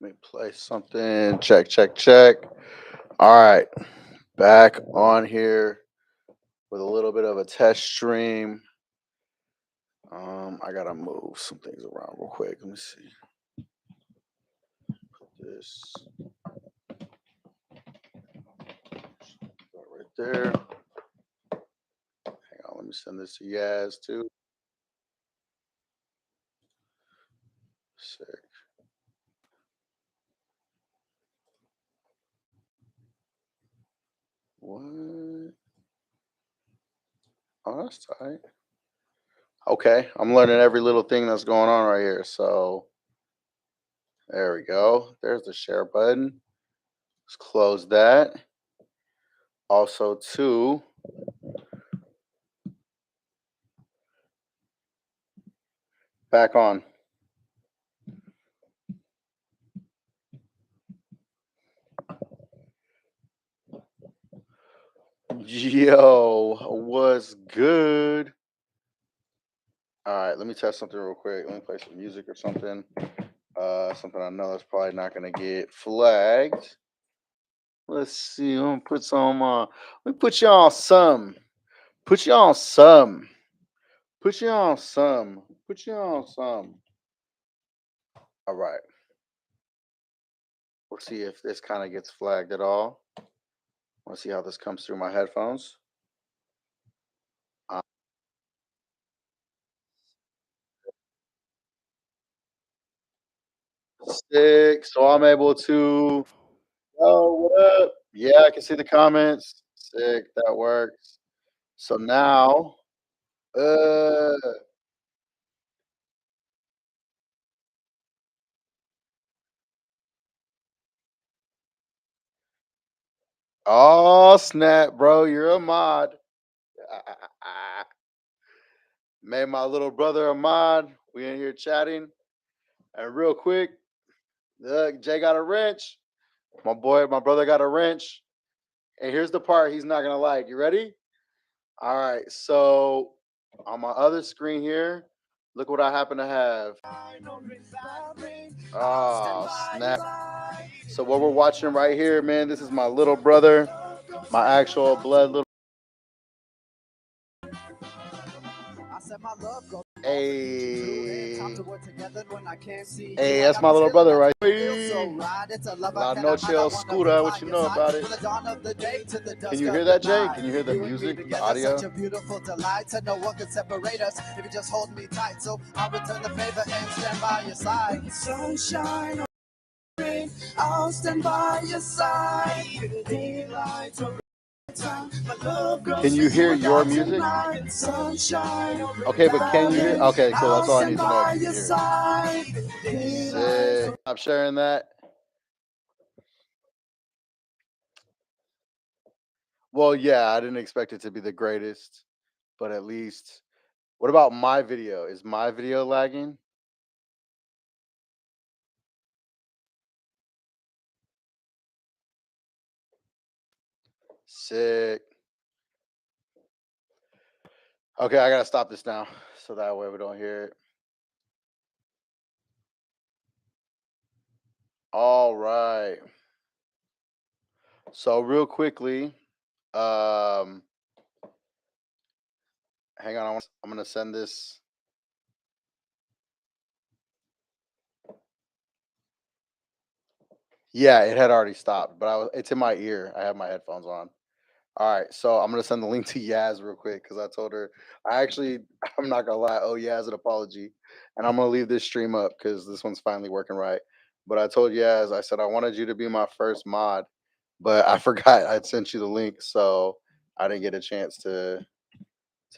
Let me play something. Check, check, check. All right. Back on here with a little bit of a test stream. I gotta move some things around real quick. Let me see. Put this right there. Hang on, let me send this to Yaz too. Sick. What? Oh, that's tight. Okay, I'm learning every little thing that's going on right here. So there we go. There's the share button. Let's close that. Also, too, back on. Yo, what's good? All right, let me test something real quick. Let me play some music or something. Something I know that's probably not gonna get flagged. Let's see. I'm gonna put some. Let me put you on some. Put you on some. Put you on some. Put you on some. All right. We'll see if this kind of gets flagged at all. Want to see how this comes through my headphones. Uh, Sick. So I'm able to. Oh, what up? Yeah, I can see the comments. Sick. That works. So now, uh, oh snap, bro, you're a mod. Made my little brother a mod. We in here chatting, and real quick, look, Jay got a wrench. My brother got a wrench. And here's the part he's not gonna like. You ready? All right. So on my other screen here, look what I happen to have. Oh snap! So what we're watching right here, man, this is my little brother, my actual blood little. Hey, hey, that's my little brother right here. La Noche Oscura, what you know about it? Can you hear that, Jay? Can you hear the music, the audio? Such a beautiful delight, and no one can separate us if you just hold me tight. So I'll return the favor and stand by your side. Sunshine or rain, I'll stand by your side. Daylight or can you hear your music? Okay, but can you hear? Okay, cool. That's all I need to know. If you can hear. Sick. Stop sharing that. Well, yeah, I didn't expect it to be the greatest, but at least. What about my video? Is my video lagging? Sick. Okay, I gotta stop this now so that way we don't hear it. All right. So real quickly, um, hang on. I'm gonna send this. Yeah, it had already stopped, but it's in my ear. I have my headphones on. All right, so I'm gonna send the link to Yaz real quick because I told her I actually I'm not gonna lie, I owe Yaz an apology, and I'm gonna leave this stream up because this one's finally working right. But I told Yaz, I said I wanted you to be my first mod, but I forgot I'd sent you the link, so I didn't get a chance to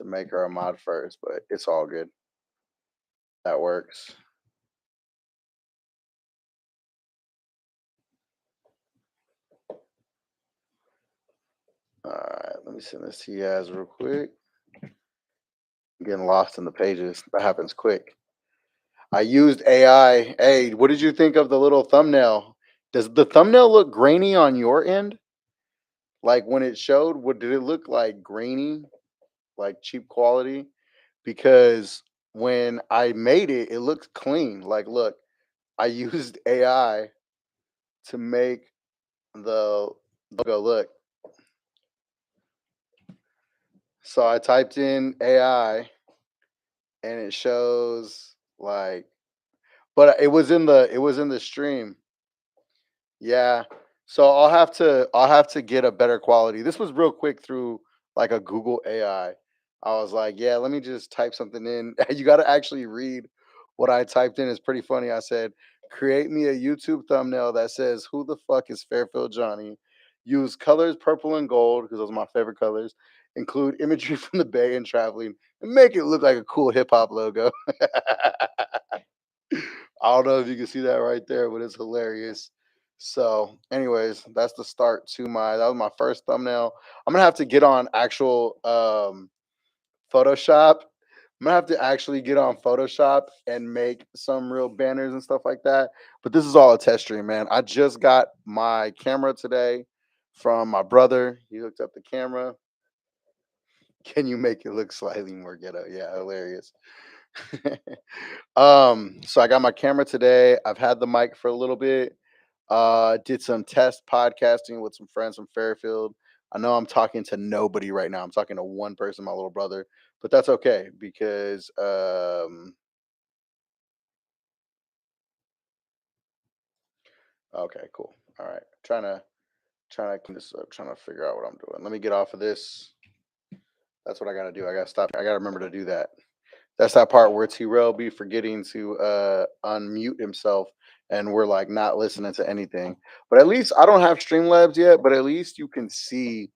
make her a mod first. But it's all good. That works. All right, let me send this to Yaz real quick. I'm getting lost in the pages. That happens quick. I used AI. Hey, what did you think of the little thumbnail? Does the thumbnail look grainy on your end? Like when it showed, what did it look like grainy, like cheap quality? Because when I made it, it looked clean. Like, look, I used AI to make the logo look. So I typed in AI and it shows like, but it was in the stream. Yeah. So I'll have to get a better quality. This was real quick through like a Google AI. I was like, yeah, let me just type something in. You got to actually read what I typed in. It's pretty funny. I said, create me a YouTube thumbnail that says, "Who the fuck is Fairfield Jonny?" Use colors purple and gold because those are my favorite colors. Include imagery from the Bay and traveling, and make it look like a cool hip hop logo. I don't know if you can see that right there, but it's hilarious. So, anyways, that's the start to that was my first thumbnail. I'm gonna have to get on actual Photoshop. I'm gonna have to actually get on Photoshop and make some real banners and stuff like that. But this is all a test stream, man. I just got my camera today from my brother. He hooked up the camera. Can you make it look slightly more ghetto? Yeah, hilarious. So I got my camera today. I've had the mic for a little bit. Did some test podcasting with some friends from Fairfield. I know I'm talking to nobody right now. I'm talking to one person, my little brother, but that's okay because okay, cool. All right. Trying to clean this up, trying to figure out what I'm doing. Let me get off of this. That's what I gotta do. I gotta stop. I gotta remember to do that. That's that part where T-Rail be forgetting to unmute himself and we're like not listening to anything. But at least I don't have Streamlabs yet, but at least you can see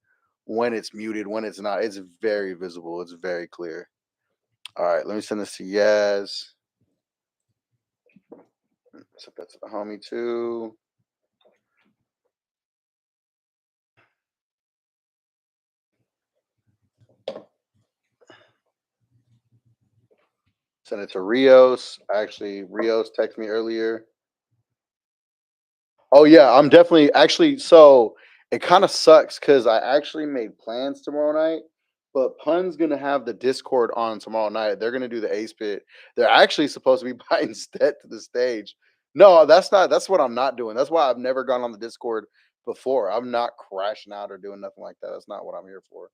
when it's muted, when it's not. It's very visible. It's very clear. All right, let me send this to Yaz. Set that to the homie too. Send it to Rios. Actually, Rios texted me earlier. Oh yeah, I'm definitely actually. So it kind of sucks because I actually made plans tomorrow night, but Pun's gonna have the Discord on tomorrow night. They're gonna do the Ace Pit. They're actually supposed to be buying Stet to the stage. No, that's not. That's what I'm not doing. That's why I've never gone on the Discord before. I'm not crashing out or doing nothing like that. That's not what I'm here for.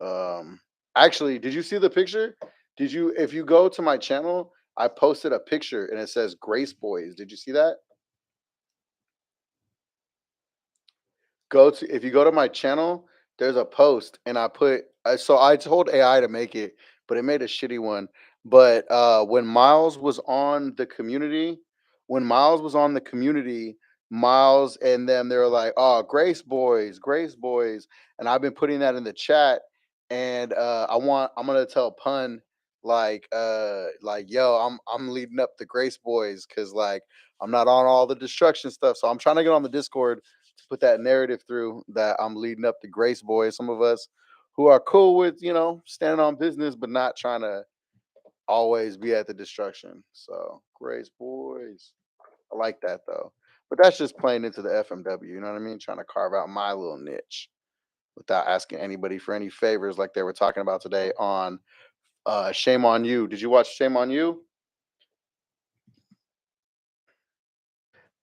Um, actually, did you see the picture? Did you? If you go to my channel, I posted a picture and it says Grace Boys. Did you see that? Go to if you go to my channel, there's a post and I put so I told AI to make it, but it made a shitty one. But when Miles was on the community, Miles and them they were like, "Oh, Grace Boys," and I've been putting that in the chat. And I'm gonna tell Pun like yo, I'm leading up the Grace Boys because like I'm not on all the destruction stuff, so I'm trying to get on the Discord to put that narrative through that I'm leading up the Grace Boys. Some of us who are cool with, standing on business, but not trying to always be at the destruction. So Grace Boys. I like that though. But that's just playing into the FMW, you know what I mean? Trying to carve out my little niche without asking anybody for any favors like they were talking about today on Shame on You. Did you watch Shame on You?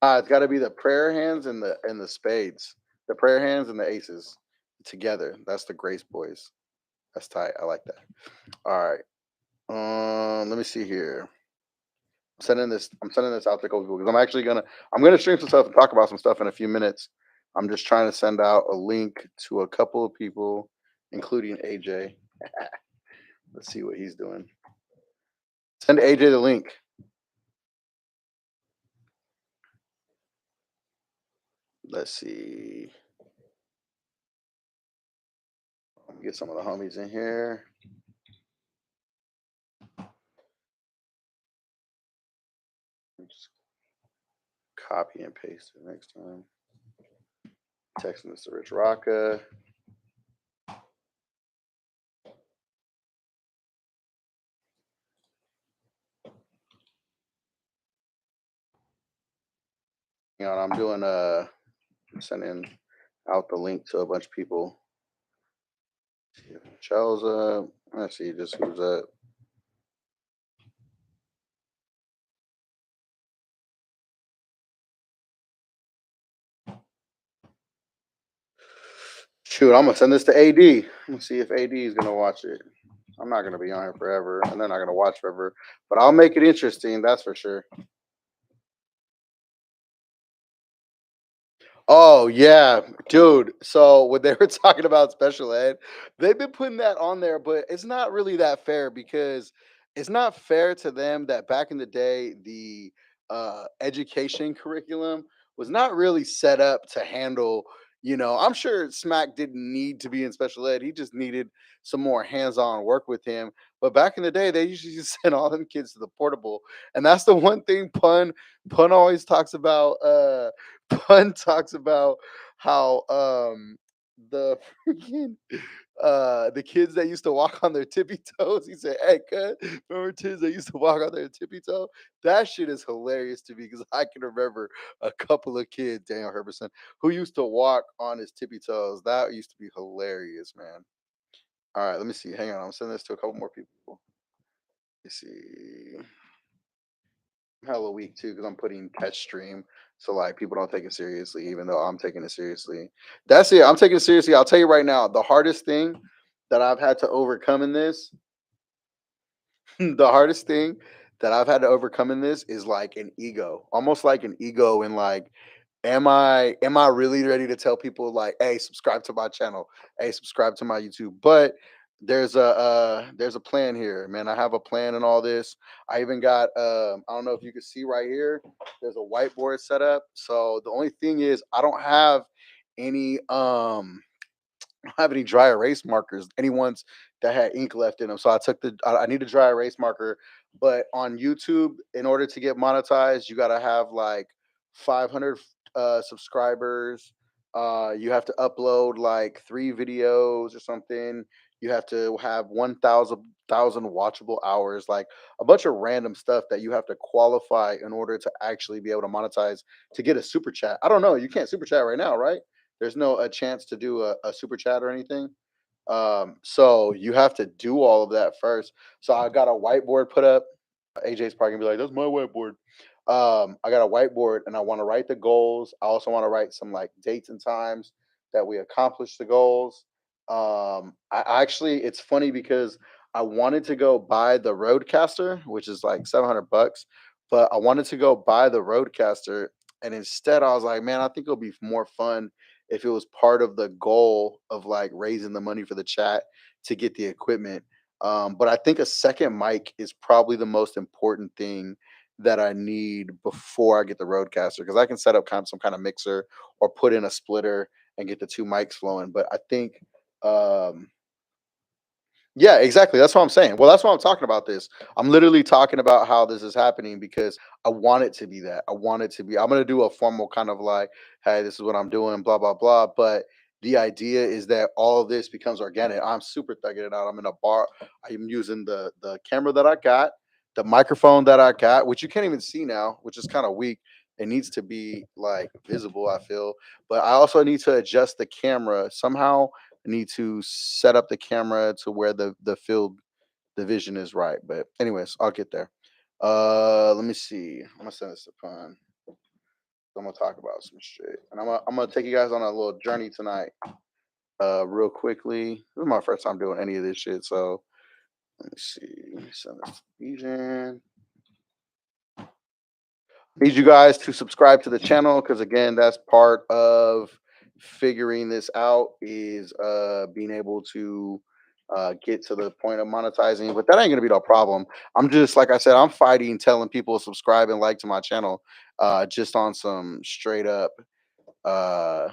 It's got to be the prayer hands and the spades, the prayer hands and the aces together. That's the Grace Boys. That's tight. I like that. All right. Let me see here. I'm sending this out to a couple people because I'm gonna stream some stuff and talk about some stuff in a few minutes. I'm just trying to send out a link to a couple of people, including AJ. Let's see what he's doing. Send AJ the link. Let's see. Get some of the homies in here. Just copy and paste it next time. Texting this to Rich Rocka. I'm doing sending out the link to a bunch of people. See if Michelle's up. Let's see just who's up. Shoot, I'm gonna send this to AD. I'm gonna see if AD is gonna watch it. I'm not gonna be on here forever, and they're not gonna watch forever. But I'll make it interesting, that's for sure. Oh yeah, dude. So when they were talking about special ed, they've been putting that on there, but it's not really that fair because it's not fair to them that back in the day the education curriculum was not really set up to handle. I'm sure Smac didn't need to be in special ed. He just needed some more hands-on work with him. But back in the day, they usually just sent all them kids to the portable, and that's the one thing Pun always talks about. Pun talks about how the freaking the kids that used to walk on their tippy toes. He said, "Hey, cuz, remember kids that used to walk on their tippy toe?" That shit is hilarious to me because I can remember a couple of kids, Daniel Herberson, who used to walk on his tippy toes. That used to be hilarious, man. All right, let me see. Hang on, I'm sending this to a couple more people. Let's see. Hella weak too because I'm putting catch stream. So like people don't take it seriously, even though I'm taking it seriously. That's it. I'm taking it seriously. I'll tell you right now, the hardest thing that I've had to overcome in this, the hardest thing that I've had to overcome in this is like an ego, almost like an ego in like am I really ready to tell people like, hey, subscribe to my channel, hey, subscribe to my YouTube? But there's a plan here, man. I have a plan and all this. I even got I don't know if you can see right here. There's a whiteboard set up. So the only thing is I don't have any don't have any dry erase markers, any ones that had ink left in them. So I need a dry erase marker. But on YouTube, in order to get monetized, you gotta have like 500 subscribers. You have to upload like 3 videos or something. You have to have 1,000 watchable hours, like a bunch of random stuff that you have to qualify in order to actually be able to monetize to get a super chat. I don't know. You can't super chat right now, right? There's no a chance to do a super chat or anything. So you have to do all of that first. So I got a whiteboard put up. AJ's probably gonna be like, "That's my whiteboard." I got a whiteboard, and I want to write the goals. I also want to write some like dates and times that we accomplished the goals. It's funny because I wanted to go buy the Roadcaster, which is like $700, but I wanted to go buy the Roadcaster, and instead I was like, man, I think it'll be more fun if it was part of the goal of like raising the money for the chat to get the equipment. But I think a second mic is probably the most important thing that I need before I get the Roadcaster because I can set up some kind of mixer or put in a splitter and get the 2 mics flowing. But I think um, yeah, exactly. That's what I'm saying. Well, that's why I'm talking about this. I'm literally talking about how this is happening because I want it to be that. I want it to be. I'm gonna do a formal kind of like, hey, this is what I'm doing, blah blah blah. But the idea is that all of this becomes organic. I'm super thugging it out. I'm in a bar. I'm using the camera that I got, the microphone that I got, which you can't even see now, which is kind of weak. It needs to be like visible, I feel. But I also need to adjust the camera somehow. I need to set up the camera to where the field division is right. But anyways, I'll get there. Let me see. I'm gonna send this to Pun. I'm gonna talk about some shit, and I'm gonna take you guys on a little journey tonight. Real quickly. This is my first time doing any of this shit, so let me see. Let me send this to Bijan. Need you guys to subscribe to the channel because again, that's part of figuring this out is being able to get to the point of monetizing. But that ain't gonna be no problem. I'm just like I said, I'm fighting telling people to subscribe and like to my channel just on some straight up uh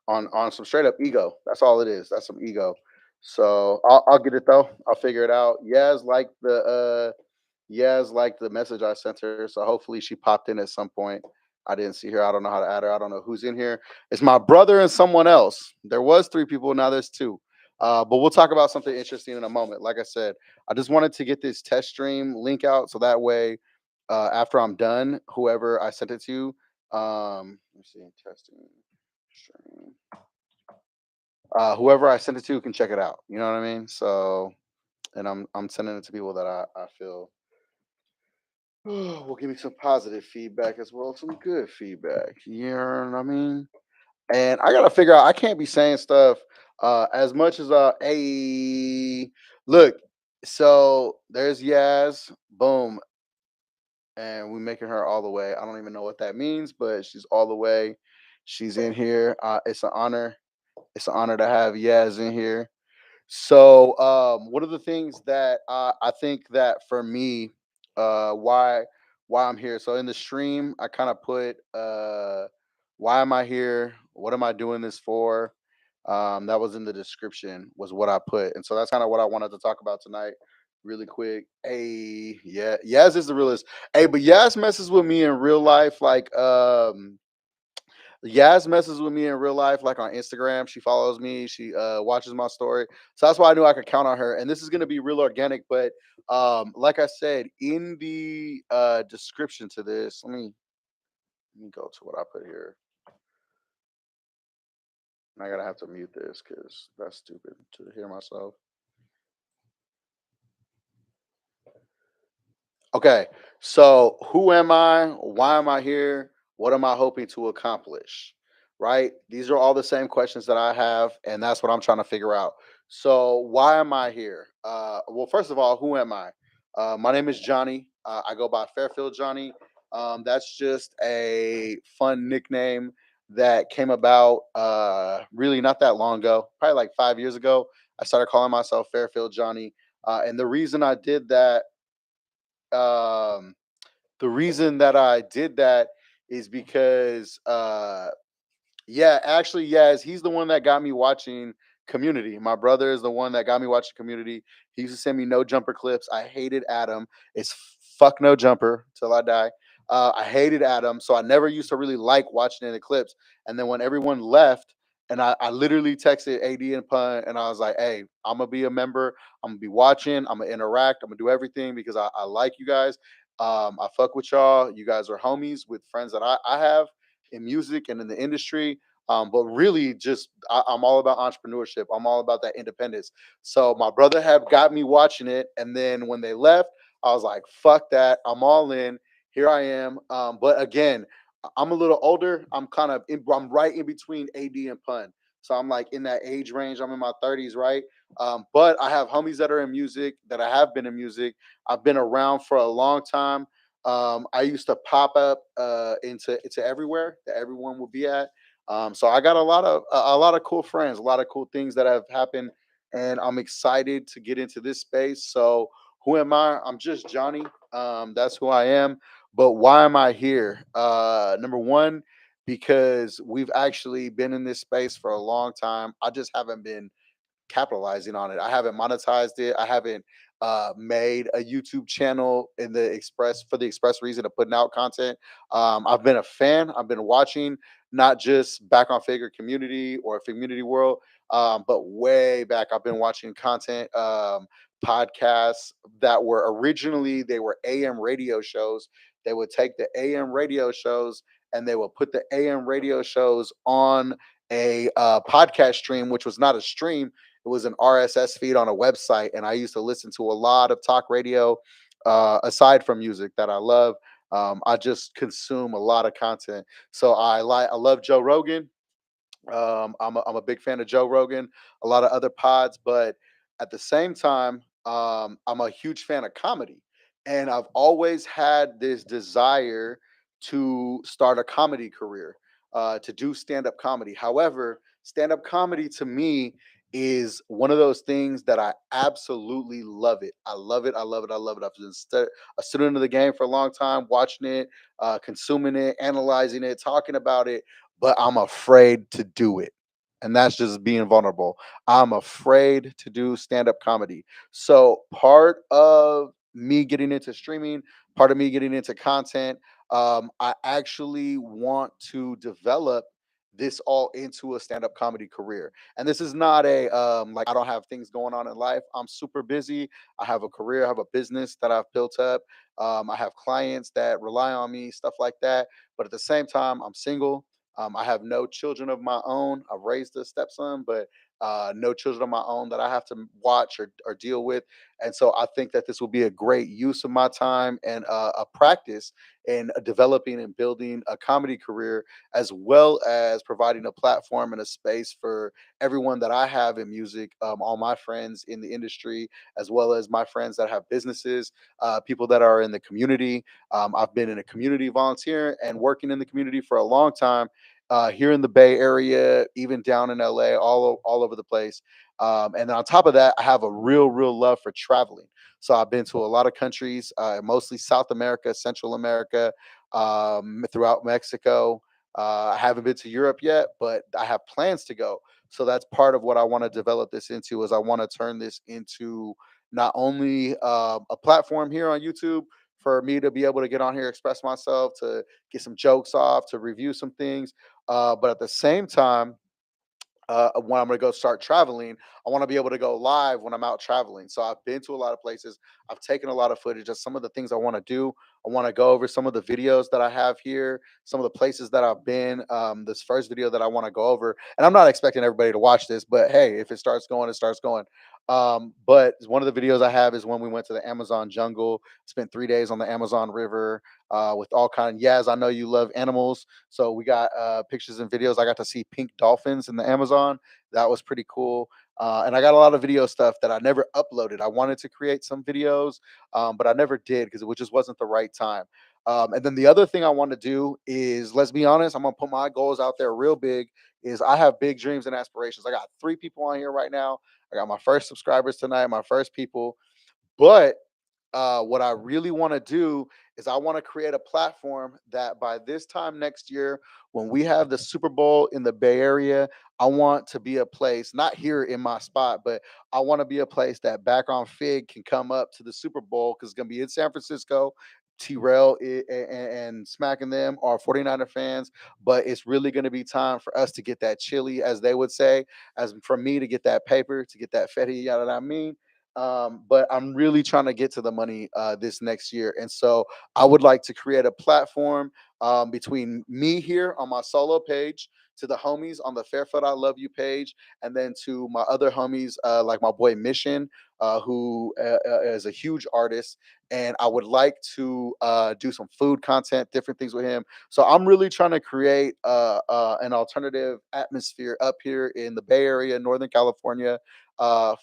on some straight up ego. That's all it is. That's some ego. So I'll get it though. I'll figure it out. Yaz liked the message I sent her, so hopefully she popped in at some point. I didn't see her. I don't know how to add her. I don't know who's in here. It's my brother and someone else. There was 3 people, now there's 2. But we'll talk about something interesting in a moment. Like I said, I just wanted to get this test stream link out so that way, after I'm done, whoever I sent it to, let's see, testing stream. Whoever I sent it to can check it out. You know what I mean? So, and I'm sending it to people that I feel will give me some positive feedback as well, some good feedback. You know what I mean? And I gotta figure out. I can't be saying stuff As much as a look, so there's Yaz, boom, and we making her all the way. I don't even know what that means, but she's all the way. She's in here. It's an honor. It's an honor to have Yaz in here. So, one of the things that I think that for me, why I'm here. So in the stream, I kind of put, why am I here? What am I doing this for? That was in the description, was what I put, and so that's kind of what I wanted to talk about tonight, really quick. Hey, yeah, Yaz is the realist. Hey, but Yaz messes with me in real life, like Yaz messes with me in real life, like on Instagram. She follows me. She watches my story. So that's why I knew I could count on her. And this is gonna be real organic, but like I said in the description to this, let me go to what I put here. And I gotta have to mute this because that's stupid to hear myself. Okay, so who am I? Why am I here? What am I hoping to accomplish? Right? These are all the same questions that I have, and that's what I'm trying to figure out. So, why am I here? Well, first of all, who am I? My name is Johnny. I go by Fairfield Jonny. That's just a fun nickname that came about really not that long ago, probably like 5 years ago. I started calling myself Fairfield Jonny. And um, the reason that I did that is because yeah, actually, yes, he's the one that got me watching Community. My brother is the one that got me watching Community. He used to send me no jumper clips. I hated Adam. It's fuck no jumper till I die. I hated Adam, so I never used to really like watching any clips. And then when everyone left, and I literally texted AD and Pun, and I was like, "Hey, I'm gonna be a member. I'm gonna be watching. I'm gonna interact. I'm gonna do everything because I like you guys. I fuck with y'all. You guys are homies with friends that I have in music and in the industry. But really, just I'm all about entrepreneurship. I'm all about that independence. So my brother have got me watching it, and then when they left, I was like, "Fuck that! I'm all in. Here I am." But again, I'm a little older. I'm right in between AD and Pun. So I'm like in that age range. I'm in my 30s, right? But I have homies that are in music, that I have been in music. I've been around for a long time. I used to pop up into everywhere that everyone would be at. So I got a lot of cool friends, a lot of cool things that have happened, and I'm excited to get into this space. So who am I? I'm just Johnny. That's who I am. But why am I here? Number one, because we've actually been in this space for a long time. I just haven't been capitalizing on it. I haven't monetized it. I haven't made a YouTube channel in the express for the express reason of putting out content. I've been a fan. I've been watching not just back on Figure Community or Community World, but way back. I've been watching content, podcasts that were originally they were AM radio shows. They would take the AM radio shows and they would put the AM radio shows on a podcast stream, which was not a stream, it was an RSS feed on a website, and I used to listen to a lot of talk radio, aside from music that I love. I just consume a lot of content. So I love Joe Rogan. I'm a big fan of Joe Rogan, a lot of other pods, but at the same time, I'm a huge fan of comedy, and I've always had this desire to start a comedy career, to do stand up comedy. However, stand up comedy to me is one of those things that I absolutely love it. I love it. I love it. I love it. I've been a student of the game for a long time, watching it, consuming it, analyzing it, talking about it, but I'm afraid to do it. And that's just being vulnerable. I'm afraid to do stand up comedy. So, part of me getting into streaming, part of me getting into content, I actually want to develop this all into a stand up comedy career. And this is not a, like, I don't have things going on in life. I'm super busy. I have a career, I have a business that I've built up. I have clients that rely on me, stuff like that. But at the same time, I'm single. I have no children of my own. I've raised a stepson, but no children of my own that I have to watch or deal with. And so I think that this will be a great use of my time and a practice in developing and building a comedy career, as well as providing a platform and a space for everyone that I have in music, all my friends in the industry, as well as my friends that have businesses, people that are in the community. I've been in a community volunteer and working in the community for a long time, here in the Bay Area, even down in LA, all over the place. And then on top of that, I have a real love for traveling. So I've been to a lot of countries, mostly South America, Central America, throughout Mexico. I haven't been to Europe yet, but I have plans to go. So that's part of what I want to develop this into. Is I want to turn this into not only a platform here on YouTube for me to be able to get on here, express myself, to get some jokes off, to review some things, but at the same time, when I'm going to go start traveling, I want to be able to go live when I'm out traveling. So I've been to a lot of places. I've taken a lot of footage of some of the things I want to do. I want to go over some of the videos that I have here, some of the places that I've been. This first video that I want to go over, and I'm not expecting everybody to watch this, but hey, if it starts going, it starts going. But one of the videos I have is when we went to the Amazon jungle, spent 3 days on the Amazon River, with all kind. Yes, I know you love animals, so we got pictures and videos. I got to see pink dolphins in the Amazon. That was pretty cool. And I got a lot of video stuff that I never uploaded. I wanted to create some videos, but I never did because it just wasn't the right time. And then the other thing I want to do is, let's be honest, I'm gonna put my goals out there real big. Is I have big dreams and aspirations. I got 3 people on here right now. I got my first subscribers tonight, my first people. But what I really want to do is I want to create a platform that by this time next year, when we have the Super Bowl in the Bay Area, I want to be a place, not here in my spot, but I want to be a place that Back on Fig can come up to the Super Bowl because it's going to be in San Francisco. And smacking them are 49er fans, but it's really going to be time for us to get that chili, as they would say, as for me to get that paper, to get that fetty, you know what I mean? But I'm really trying to get to the money this next year. And so I would like to create a platform between me here on my solo page, to the homies on the Fairfield I Love You page, and then to my other homies, like my boy Mission, who is a huge artist. And I would like to do some food content, different things with him. So I'm really trying to create an alternative atmosphere up here in the Bay Area, Northern California,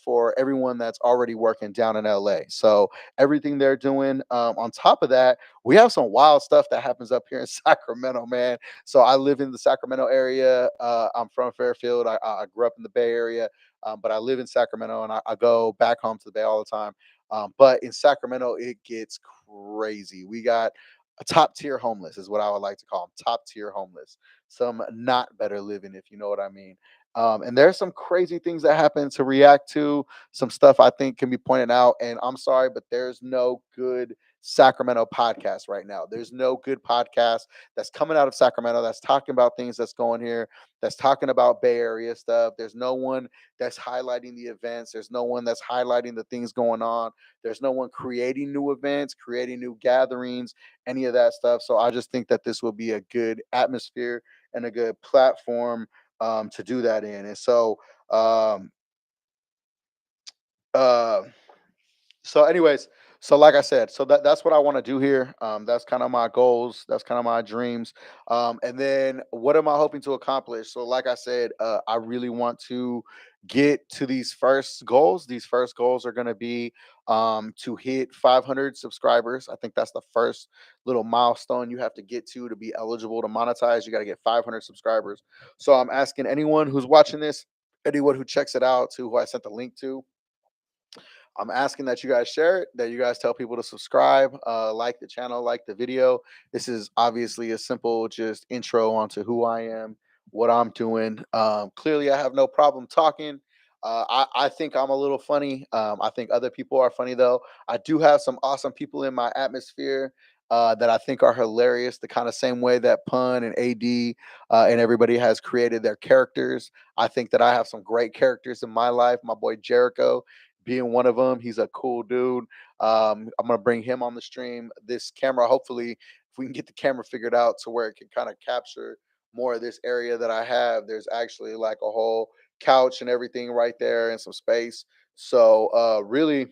for everyone that's already working down in LA. So everything they're doing. On top of that, we have some wild stuff that happens up here in Sacramento, man. So I live in the Sacramento area. I'm from Fairfield. I grew up in the Bay Area, but I live in Sacramento, and I go back home to the Bay all the time. But in Sacramento, it gets crazy. We got a top tier homeless, is what I would like to call them. Top tier homeless. Some not better living, if you know what I mean. And there's some crazy things that happen to react to, some stuff I think can be pointed out. And I'm sorry, but there's no good Sacramento podcast right now. There's no good podcast that's coming out of Sacramento that's talking about things that's going here, that's talking about Bay Area stuff. There's no one that's highlighting the events. There's no one that's highlighting the things going on. There's no one creating new events, creating new gatherings, any of that stuff. So I just think that this will be a good atmosphere and a good platform to do that in. And um, uh, anyways, so like I said, so that's what I want to do here. That's kind of my goals. That's kind of my dreams. And then what am I hoping to accomplish? So like I said, I really want to get to these first goals. These first goals are going to be to hit 500 subscribers. I think that's the first little milestone you have to get to be eligible to monetize. You got to get 500 subscribers. So I'm asking anyone who's watching this, anyone who checks it out, to who I sent the link to, I'm asking that you guys share it, that you guys tell people to subscribe, like the channel, like the video. This is obviously a simple just intro onto who I am, what I'm doing. Clearly, I have no problem talking. I think I'm a little funny. I think other people are funny, though. I do have some awesome people in my atmosphere that I think are hilarious, the kind of same way that Pun and AD and everybody has created their characters. I think that I have some great characters in my life. My boy Jericho being one of them. He's a cool dude. I'm gonna bring him on the stream. This camera, hopefully, if we can get the camera figured out to where it can kind of capture more of this area that I have. There's actually like a whole couch and everything right there and some space. So really,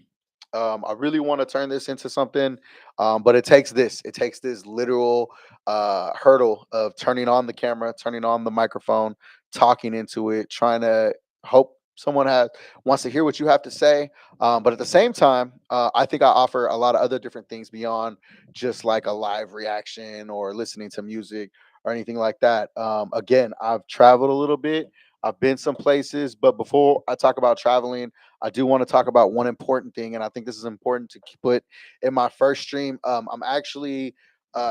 I really want to turn this into something, but it takes this. It takes this literal hurdle of turning on the camera, turning on the microphone, talking into it, trying to hope someone has wants to hear what you have to say. But at the same time, I think I offer a lot of other different things beyond just like a live reaction or listening to music or anything like that. Again, I've traveled a little bit. I've been some places, but before I talk about traveling, I do want to talk about one important thing, and I think this is important to put in my first stream. I'm actually,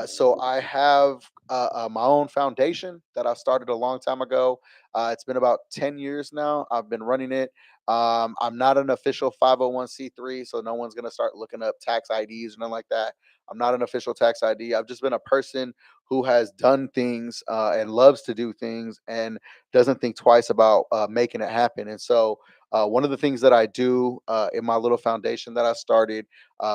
so I have my own foundation that I started a long time ago. It's been about 10 years now. I've been running it. I'm not an official 501c3, so no one's going to start looking up tax IDs or nothing like that. I'm not an official tax ID. I've just been a person who has done things and loves to do things and doesn't think twice about making it happen. And so, one of the things that I do in my little foundation that I started,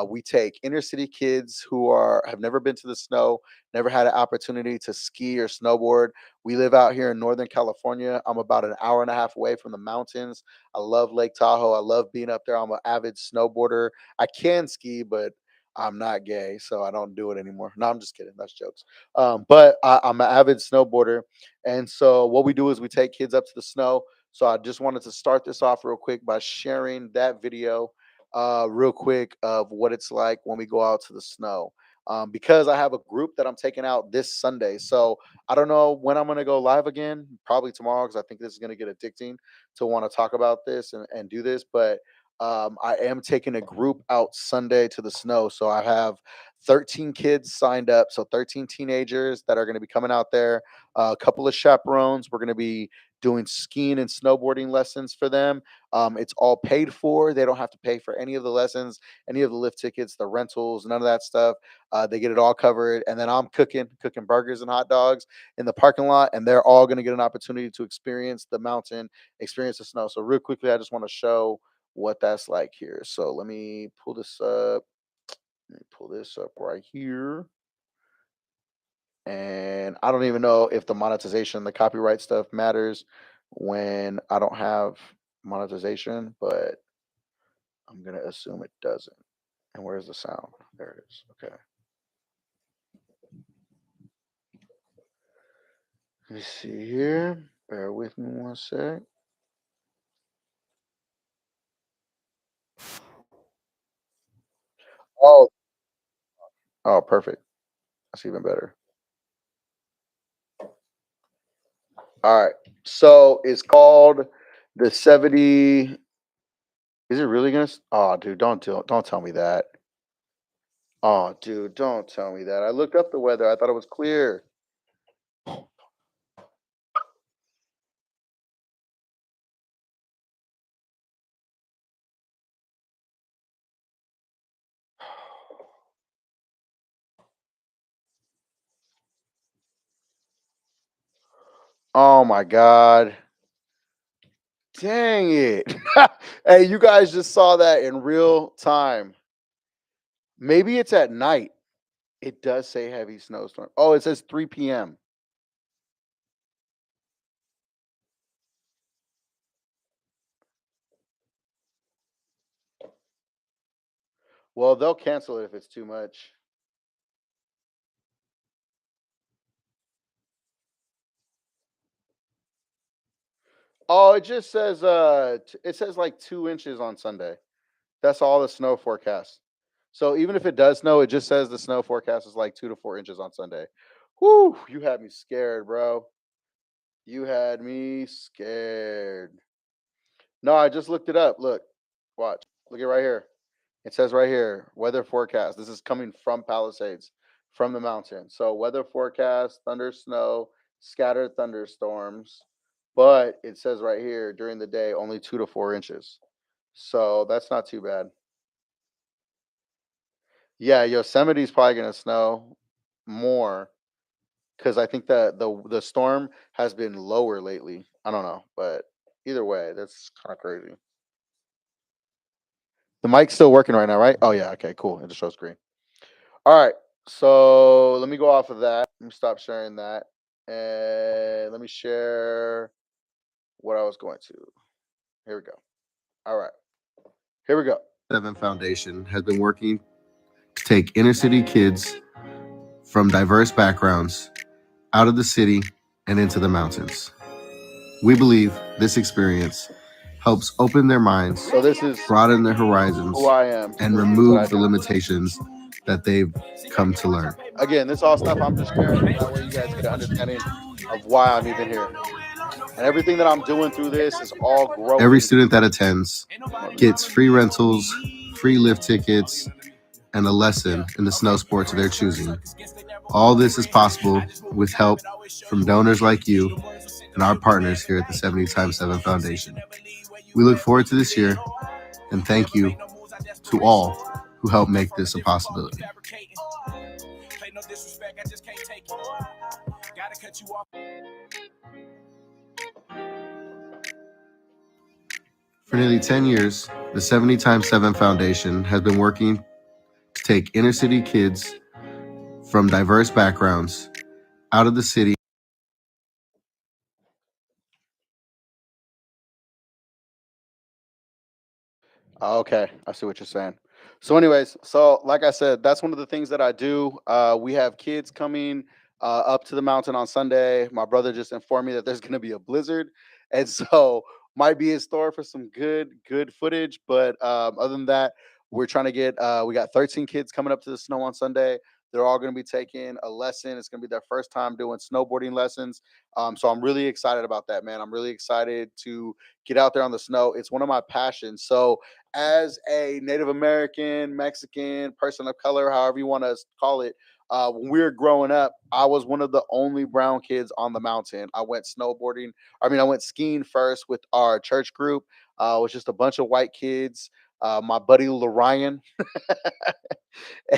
we take inner city kids who have never been to the snow, never had an opportunity to ski or snowboard. We live out here in Northern California. I'm about an hour and a half away from the mountains. I love Lake Tahoe. I love being up there. I'm an avid snowboarder. I can ski, but I'm not gay, so I don't do it anymore. No, I'm just kidding. That's jokes. But I'm an avid snowboarder. And so what we do is we take kids up to the snow. So I just wanted to start this off real quick by sharing that video real quick of what it's like when we go out to the snow. Because I have a group that I'm taking out this Sunday. So I don't know when I'm going to go live again, probably tomorrow, because I think this is going to get addicting to want to talk about this and do this. But I am taking a group out Sunday to the snow. So I have 13 kids signed up. So 13 teenagers that are going to be coming out there, a couple of chaperones. We're going to be doing skiing and snowboarding lessons for them. It's all paid for. They don't have to pay for any of the lessons, any of the lift tickets, the rentals, none of that stuff. They get it all covered. And then I'm cooking burgers and hot dogs in the parking lot. And they're all going to get an opportunity to experience the mountain, experience the snow. So real quickly, I just want to show what that's like here. So let me pull this up. Let me pull this up right here. And I don't even know if the monetization, the copyright stuff matters when I don't have monetization, but I'm going to assume it doesn't. And where's the sound? There it is. Okay. Let me see here. Bear with me one sec. Oh, oh, perfect. That's even better. All right. So it's called the 70. Is it really gonna? Oh, dude, don't tell me that. Oh, dude, don't tell me that. I looked up the weather. I thought it was clear. Oh my god. Dang it. Hey, you guys just saw that in real time. Maybe it's at night. It does say heavy snowstorm. Oh, it says 3 p.m. Well, they'll cancel it if it's too much. Oh, it just says it says like 2 inches on Sunday. That's all the snow forecast. So even if it does snow, it just says the snow forecast is like 2 to 4 inches on Sunday. Whew, you had me scared, bro. You had me scared. No, I just looked it up. Look, watch. Look at right here. It says right here, weather forecast. This is coming from Palisades, from the mountain. So weather forecast, thunder, snow, scattered thunderstorms. But it says right here during the day, only 2 to 4 inches. So that's not too bad. Yeah, Yosemite's probably gonna snow more because I think that the storm has been lower lately. I don't know, but either way, that's kind of crazy. The mic's still working right now, right? Oh yeah, okay, cool. It just shows green. All right, so let me go off of that. Let me stop sharing that, and let me share what I was was going to. Here we go. All right. Here we go. 7 Foundation has been working to take inner city kids from diverse backgrounds out of the city and into the mountains. We believe this experience helps open their minds, So this is broaden their horizons, who I am, and the things that I remove the do. limitations that they've come to learn. Again, this all stuff I'm just sharing. That way you guys get an understanding of why I'm even here. And everything that I'm doing through this is all growing. Every student that attends gets free rentals, free lift tickets, and a lesson in the snow sports of their choosing. All this is possible with help from donors like you and our partners here at the 70x7 Foundation. We look forward to this year, and thank you to all who helped make this a possibility. For nearly 10 years, the 70x7 Foundation has been working to take inner city kids from diverse backgrounds out of the city. Okay, I see what you're saying. So, anyways, so like I said, that's one of the things that I do. We have kids coming up to the mountain on Sunday. My brother just informed me that there's going to be a blizzard, and so might be in store for some good footage. But other than that, we're trying to get. We got 13 kids coming up to the snow on Sunday. They're all going to be taking a lesson. It's going to be their first time doing snowboarding lessons. So I'm really excited about that, man. I'm really excited to get out there on the snow. It's one of my passions. So as a Native American, Mexican, person of color, however you want to call it, when we were growing up, I was one of the only brown kids on the mountain. I went snowboarding. I went skiing first with our church group. It was just a bunch of white kids. My buddy Lorian,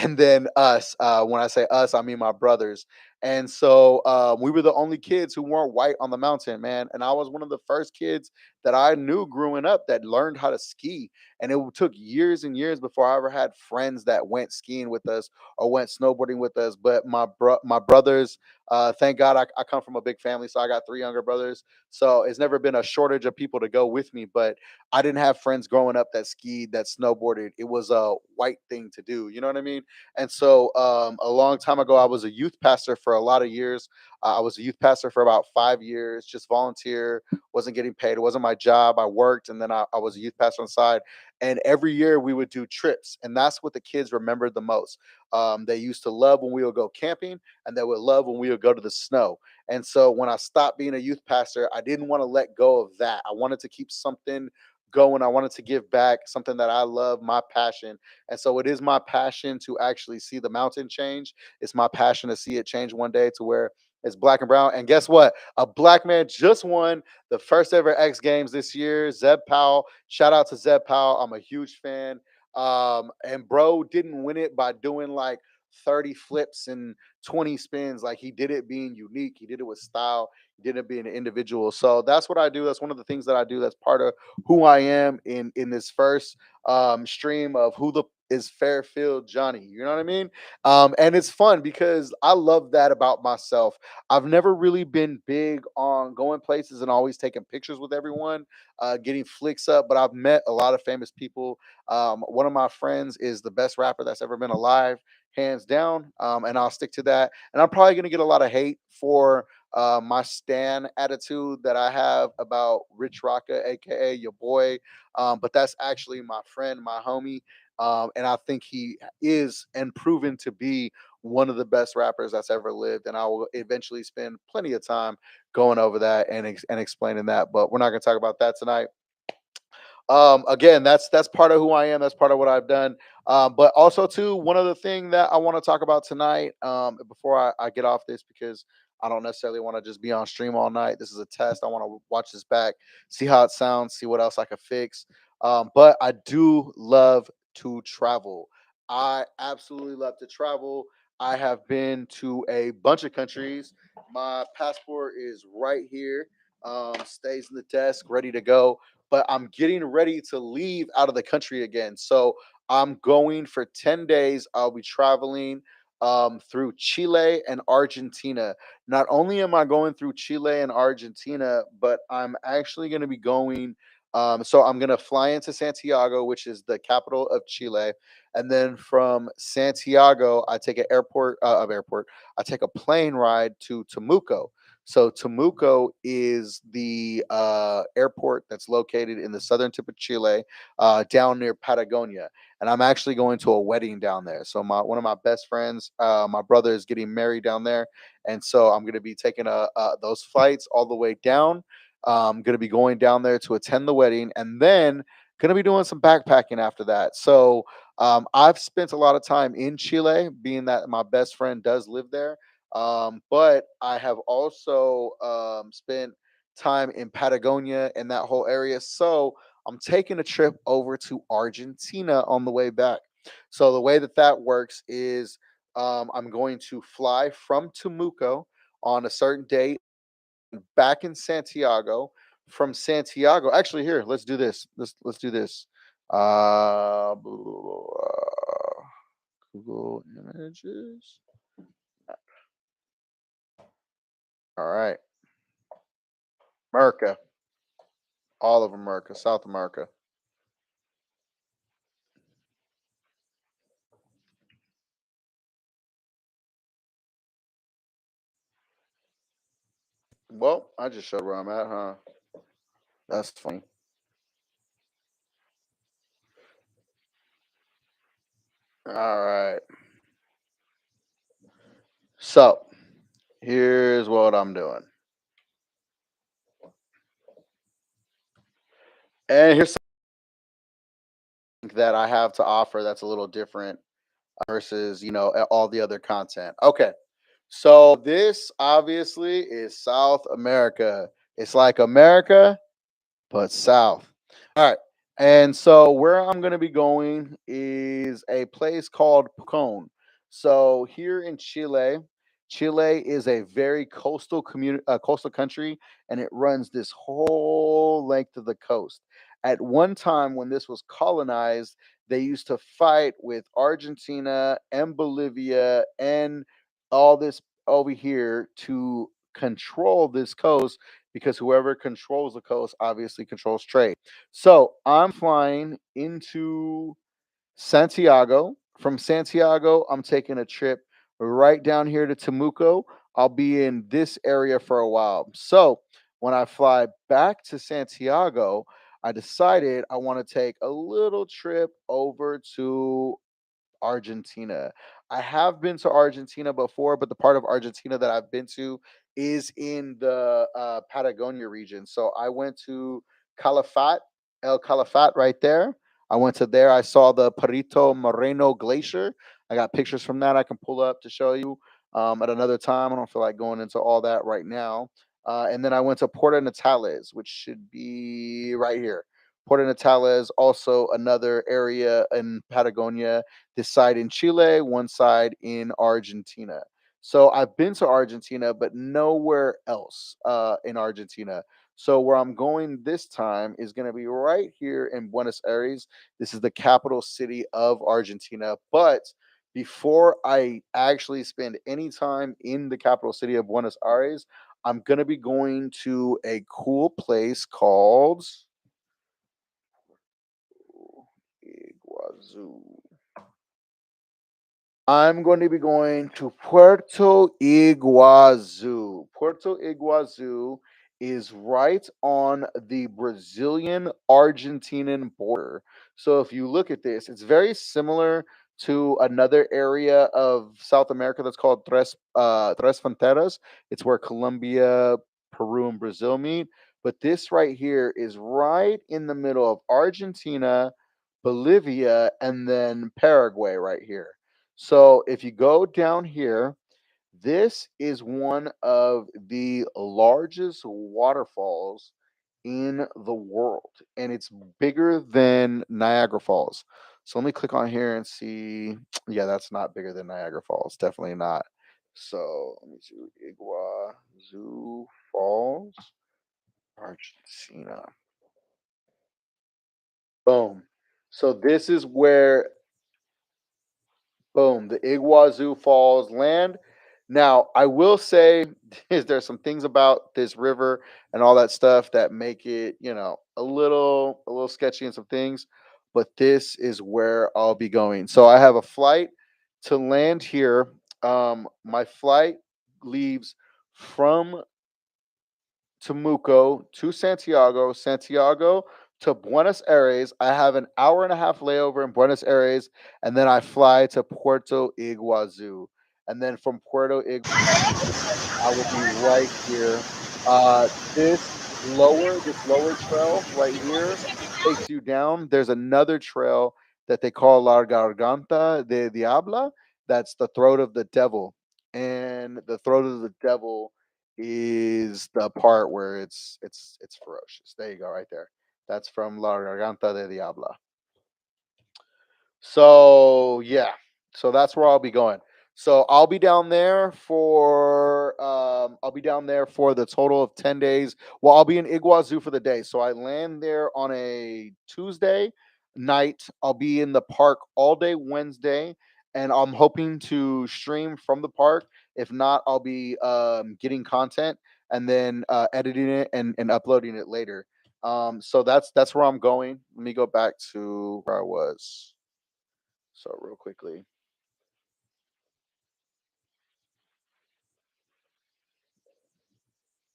and then us. When I say us, I mean my brothers. And so we were the only kids who weren't white on the mountain, man. And I was one of the first kids that I knew growing up that learned how to ski. And it took years and years before I ever had friends that went skiing with us or went snowboarding with us. But my brothers, thank God I come from a big family, so I got 3 younger brothers. So it's never been a shortage of people to go with me. But I didn't have friends growing up that skied, that snowboarded. It was a white thing to do. You know what I mean? And so a long time ago, I was a youth pastor for a lot of years. I was a youth pastor for about 5 years, just volunteer, wasn't getting paid. It wasn't my job. I worked, and then I was a youth pastor on the side. And every year we would do trips, and that's what the kids remembered the most. They used to love when we would go camping, and they would love when we would go to the snow. And so when I stopped being a youth pastor, I didn't want to let go of that. I wanted to keep something going. I wanted to give back something that I love, my passion. And so it is my passion to actually see the mountain change. It's my passion to see it change one day to where it's black and brown. And guess what? A black man just won the first ever X Games this year. Zeb Powell. Shout out to Zeb Powell. I'm a huge fan. And bro didn't win it by doing like 30 flips and 20 spins. Like, he did it being unique. He did it with style. He did it being an individual. So that's what I do. That's one of the things that I do. That's part of who I am in this first stream of who the is Fairfield Jonny. You know what I mean? And it's fun because I love that about myself. I've never really been big on going places and always taking pictures with everyone, getting flicks up, but I've met a lot of famous people. One of my friends is the best rapper that's ever been alive, hands down. And I'll stick to that. And I'm probably going to get a lot of hate for my stan attitude that I have about Rich Rocka, aka your boy. But that's actually my friend, my homie. And I think he is and proven to be one of the best rappers that's ever lived. And I will eventually spend plenty of time going over that and explaining that. But we're not going to talk about that tonight. Again, that's part of who I am. That's part of what I've done. But also too, one other thing that I want to talk about tonight, before I get off this, because I don't necessarily want to just be on stream all night. This is a test. I want to watch this back, see how it sounds, see what else I could fix. But I do love to travel. I absolutely love to travel. I have been to a bunch of countries. My passport is right here. Stays in the desk, ready to go, but I'm getting ready to leave out of the country again. So I'm going for 10 days. I'll be traveling. through Chile and Argentina. Not only am I going through Chile and Argentina, but I'm actually going to be going. So I'm going to fly into Santiago, which is the capital of Chile, and then from Santiago, I take an airport. I take a plane ride to Temuco. So Temuco is the airport that's located in the southern tip of Chile, down near Patagonia, and I'm actually going to a wedding down there. So my one of my best friends, my brother is getting married down there, and so I'm going to be taking those flights all the way down. I'm going to be going down there to attend the wedding, and then going to be doing some backpacking after that. So I've spent a lot of time in Chile, being that my best friend does live there. But I have also spent time in Patagonia and that whole area. So I'm taking a trip over to Argentina on the way back. So the way that that works is I'm going to fly from Temuco on a certain date back in Santiago. From Santiago, actually, here, let's do this. Let's do this. Google Images. All right, America, all of America, South America. Well, I just showed where I'm at, huh? That's funny. All right. So here's what I'm doing. And here's something that I have to offer that's a little different versus, all the other content. Okay. So this obviously is South America. It's like America, but south. All right. And so where I'm going to be going is a place called Pucón. So here in Chile, Chile is a very coastal country, and it runs this whole length of the coast. At one time, when this was colonized, they used to fight with Argentina and Bolivia and all this over here to control this coast, because whoever controls the coast obviously controls trade. So I'm flying into Santiago. From Santiago, I'm taking a trip right down here to Temuco. I'll be in this area for a while. So when I fly back to Santiago, I decided I want to take a little trip over to Argentina. I have been to Argentina before, but the part of Argentina that I've been to is in the Patagonia region. So I went to Calafat, El Calafat, right there. I went to there. I saw the Perito Moreno Glacier. I got pictures from that I can pull up to show you at another time. I don't feel like going into all that right now. And then I went to Puerto Natales, which should be right here. Puerto Natales, also another area in Patagonia, this side in Chile, one side in Argentina. So I've been to Argentina, but nowhere else in Argentina. So where I'm going this time is going to be right here in Buenos Aires. This is the capital city of Argentina. But before I actually spend any time in the capital city of Buenos Aires, I'm going to be going to a cool place called Iguazu. I'm going to be going to Puerto Iguazu. Puerto Iguazu is right on the Brazilian Argentinian border. So if you look at this, it's very similar to another area of South America that's called Tres Fronteras. It's where Colombia, Peru, and Brazil meet. But this right here is right in the middle of Argentina, Bolivia, and then Paraguay right here. So if you go down here, this is one of the largest waterfalls in the world, and it's bigger than Niagara Falls. So let me click on here and see. Yeah, that's not bigger than Niagara Falls. Definitely not. So let me see. Iguazu Falls, Argentina. Boom. So this is where Boom, the Iguazu Falls land. Now, I will say is there's some things about this river and all that stuff that make it, a little sketchy and some things, but this is where I'll be going. So I have a flight to land here. My flight leaves from Temuco to Santiago, Santiago to Buenos Aires. I have an hour and a half layover in Buenos Aires, and then I fly to Puerto Iguazu. And then from Puerto Iguazu, I will be right here. Uh, this lower trail right here takes you down. There's another trail that they call La Garganta de Diabla. That's the throat of the devil, and the throat of the devil is the part where it's ferocious. There you go, right there. That's from La Garganta de Diabla. So yeah, so that's where I'll be going. So I'll be down there for the total of 10 days. Well, I'll be in Iguazu for the day. So I land there on a Tuesday night. I'll be in the park all day Wednesday, and I'm hoping to stream from the park. If not, I'll be getting content and then editing it and uploading it later. So that's where I'm going. Let me go back to where I was. So real quickly.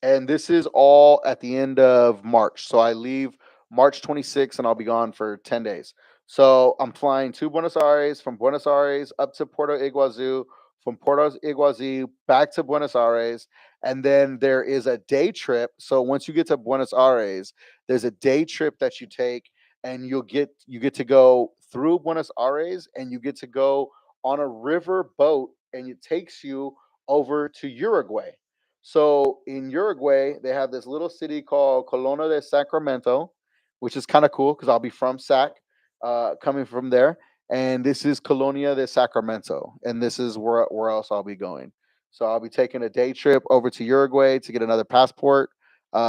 And this is all at the end of March. So I leave March 26th and I'll be gone for 10 days. So I'm flying to Buenos Aires, from Buenos Aires up to Puerto Iguazu, from Puerto Iguazu back to Buenos Aires. And then there is a day trip. So once you get to Buenos Aires, there's a day trip that you take, and you get to go through Buenos Aires, and you get to go on a river boat, and it takes you over to Uruguay. So in Uruguay, they have this little city called Colona de Sacramento, which is kind of cool because I'll be from Sac, coming from there. And this is Colonia de Sacramento, and this is where else I'll be going. So I'll be taking a day trip over to Uruguay to get another passport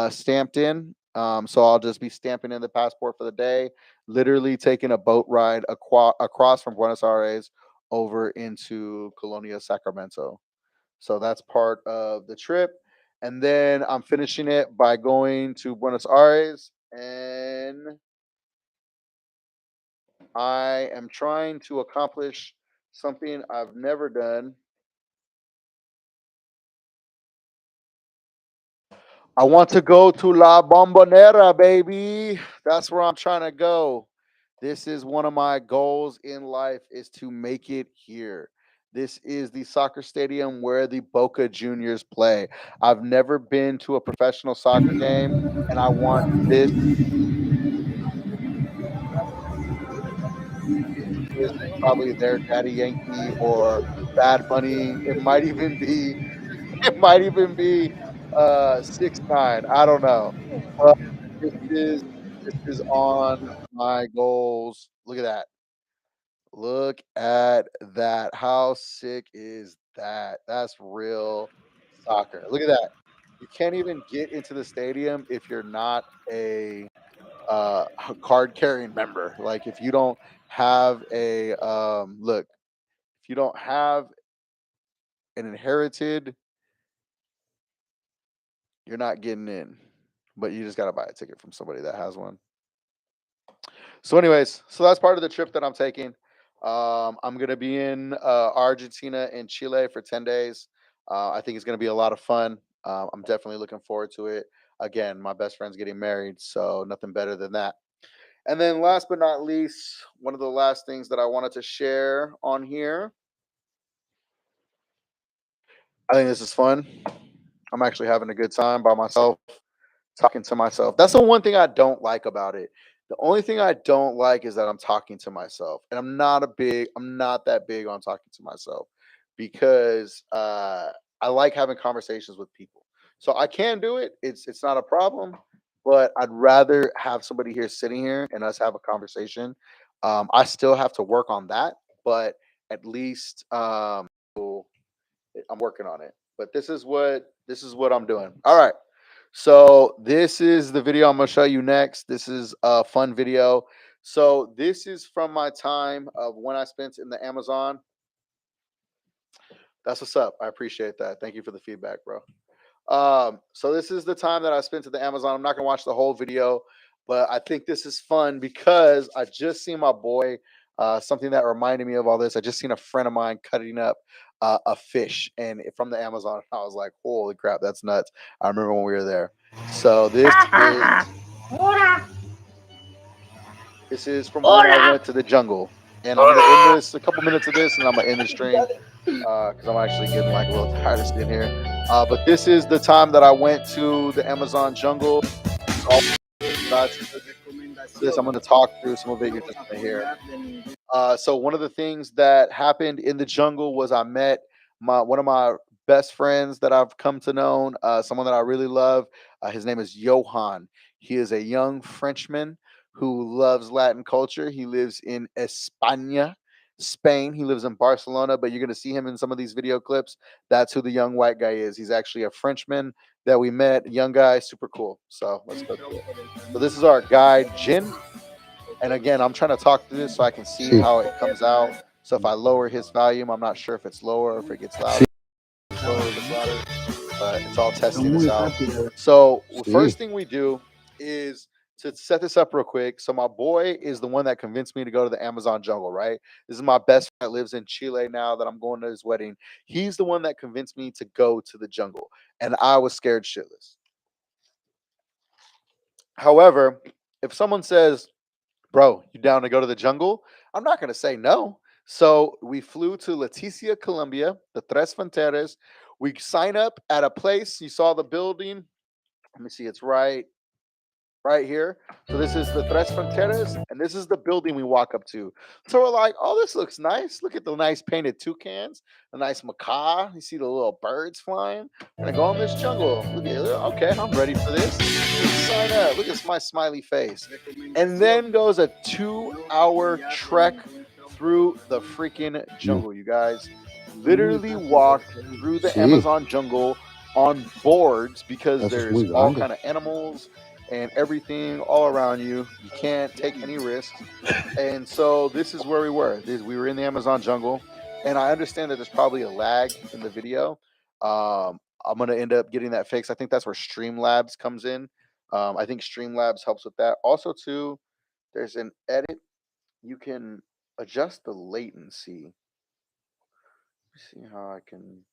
stamped in. So I'll just be stamping in the passport for the day, literally taking a boat ride across from Buenos Aires over into Colonia Sacramento. So that's part of the trip. And then I'm finishing it by going to Buenos Aires, and I am trying to accomplish something I've never done. I want to go to La Bombonera, baby. That's where I'm trying to go. This is one of my goals in life, is to make it here. This is the soccer stadium where the Boca Juniors play. I've never been to a professional soccer game, and I want this is probably their Daddy Yankee or Bad Bunny. It might even be it might even be 6ix9ine. I don't know. But this is this is on my goals. Look at that. Look at that. How sick is that? That's real soccer. Look at that. You can't even get into the stadium if you're not a card carrying member. Like if you don't have a look, if you don't have an inherited, you're not getting in. But you just gotta buy a ticket from somebody that has one. So, anyways, so that's part of the trip that I'm taking. I'm gonna be in Argentina and Chile for 10 days. I think it's gonna be a lot of fun. I'm definitely looking forward to it. Again, my best friend's getting married, so nothing better than that. And then, last but not least, one of the last things that I wanted to share on here. I think this is fun. I'm actually having a good time by myself, talking to myself. That's the one thing I don't like about it. The only thing I don't like is that I'm talking to myself. And I'm not that big on talking to myself, because I like having conversations with people. So I can do it. It's not a problem, but I'd rather have somebody here sitting here and us have a conversation. I still have to work on that, but at least I'm working on it. But this is what I'm doing. All right. So this is the video I'm gonna show you next. This is a fun video. So this is from my time of when I spent in the Amazon. That's what's up. I appreciate that. Thank you for the feedback, bro. So this is the time that I spent at the Amazon. I'm not gonna watch the whole video, but I think this is fun because I just seen my boy. Something that reminded me of all this. I just seen a friend of mine cutting up a fish, and from the Amazon. I was like, "Holy crap, that's nuts!" I remember when we were there. So this is from when I went to the jungle, and I'm gonna end this a couple minutes of this, and I'm gonna end the stream because I'm actually getting like a little tired of sitting here. But this is the time that I went to the Amazon jungle. This I'm going to talk through some of it. You're just going to hear. So one of the things that happened in the jungle was I met one of my best friends that I've come to know, someone that I really love. His name is Johan. He is a young Frenchman who loves Latin culture. He lives in España, Spain. He lives in Barcelona, but you're going to see him in some of these video clips. That's who the young white guy is. He's actually a Frenchman that we met, young guy, super cool. So let's go through it. So this is our guide, Jin. And again, I'm trying to talk through this so I can see how it comes out. So if I lower his volume, I'm not sure if it's lower or if it gets louder. But it's all testing this out. So first thing we do is to set this up real quick. So my boy is the one that convinced me to go to the Amazon jungle, right? This is my best friend that lives in Chile now that I'm going to his wedding. He's the one that convinced me to go to the jungle, and I was scared shitless. However, if someone says, "Bro, you down to go to the jungle?" I'm not going to say no. So we flew to Leticia, Colombia, the Tres Fronteras. We sign up at a place. You saw the building. Let me see. It's right here. So this is the Tres Fronteras, and this is the building we walk up to. So we're like, "Oh, this looks nice. Look at the nice painted toucans, a nice macaw. You see the little birds flying. We're gonna go in this jungle. Look at it. Okay, I'm ready for this. Let's sign up. Look at my smiley face." And then goes a 2-hour trek through the freaking jungle, you guys. Literally walked through the Amazon jungle on boards because there's all kind of animals and everything all around you. You can't take any risks. And so this is where we were. We were in the Amazon jungle. And I understand that there's probably a lag in the video. I'm going to end up getting that fixed. I think that's where Streamlabs comes in. I think Streamlabs helps with that. Also, too, there's an edit. You can adjust the latency. Let's see how I can.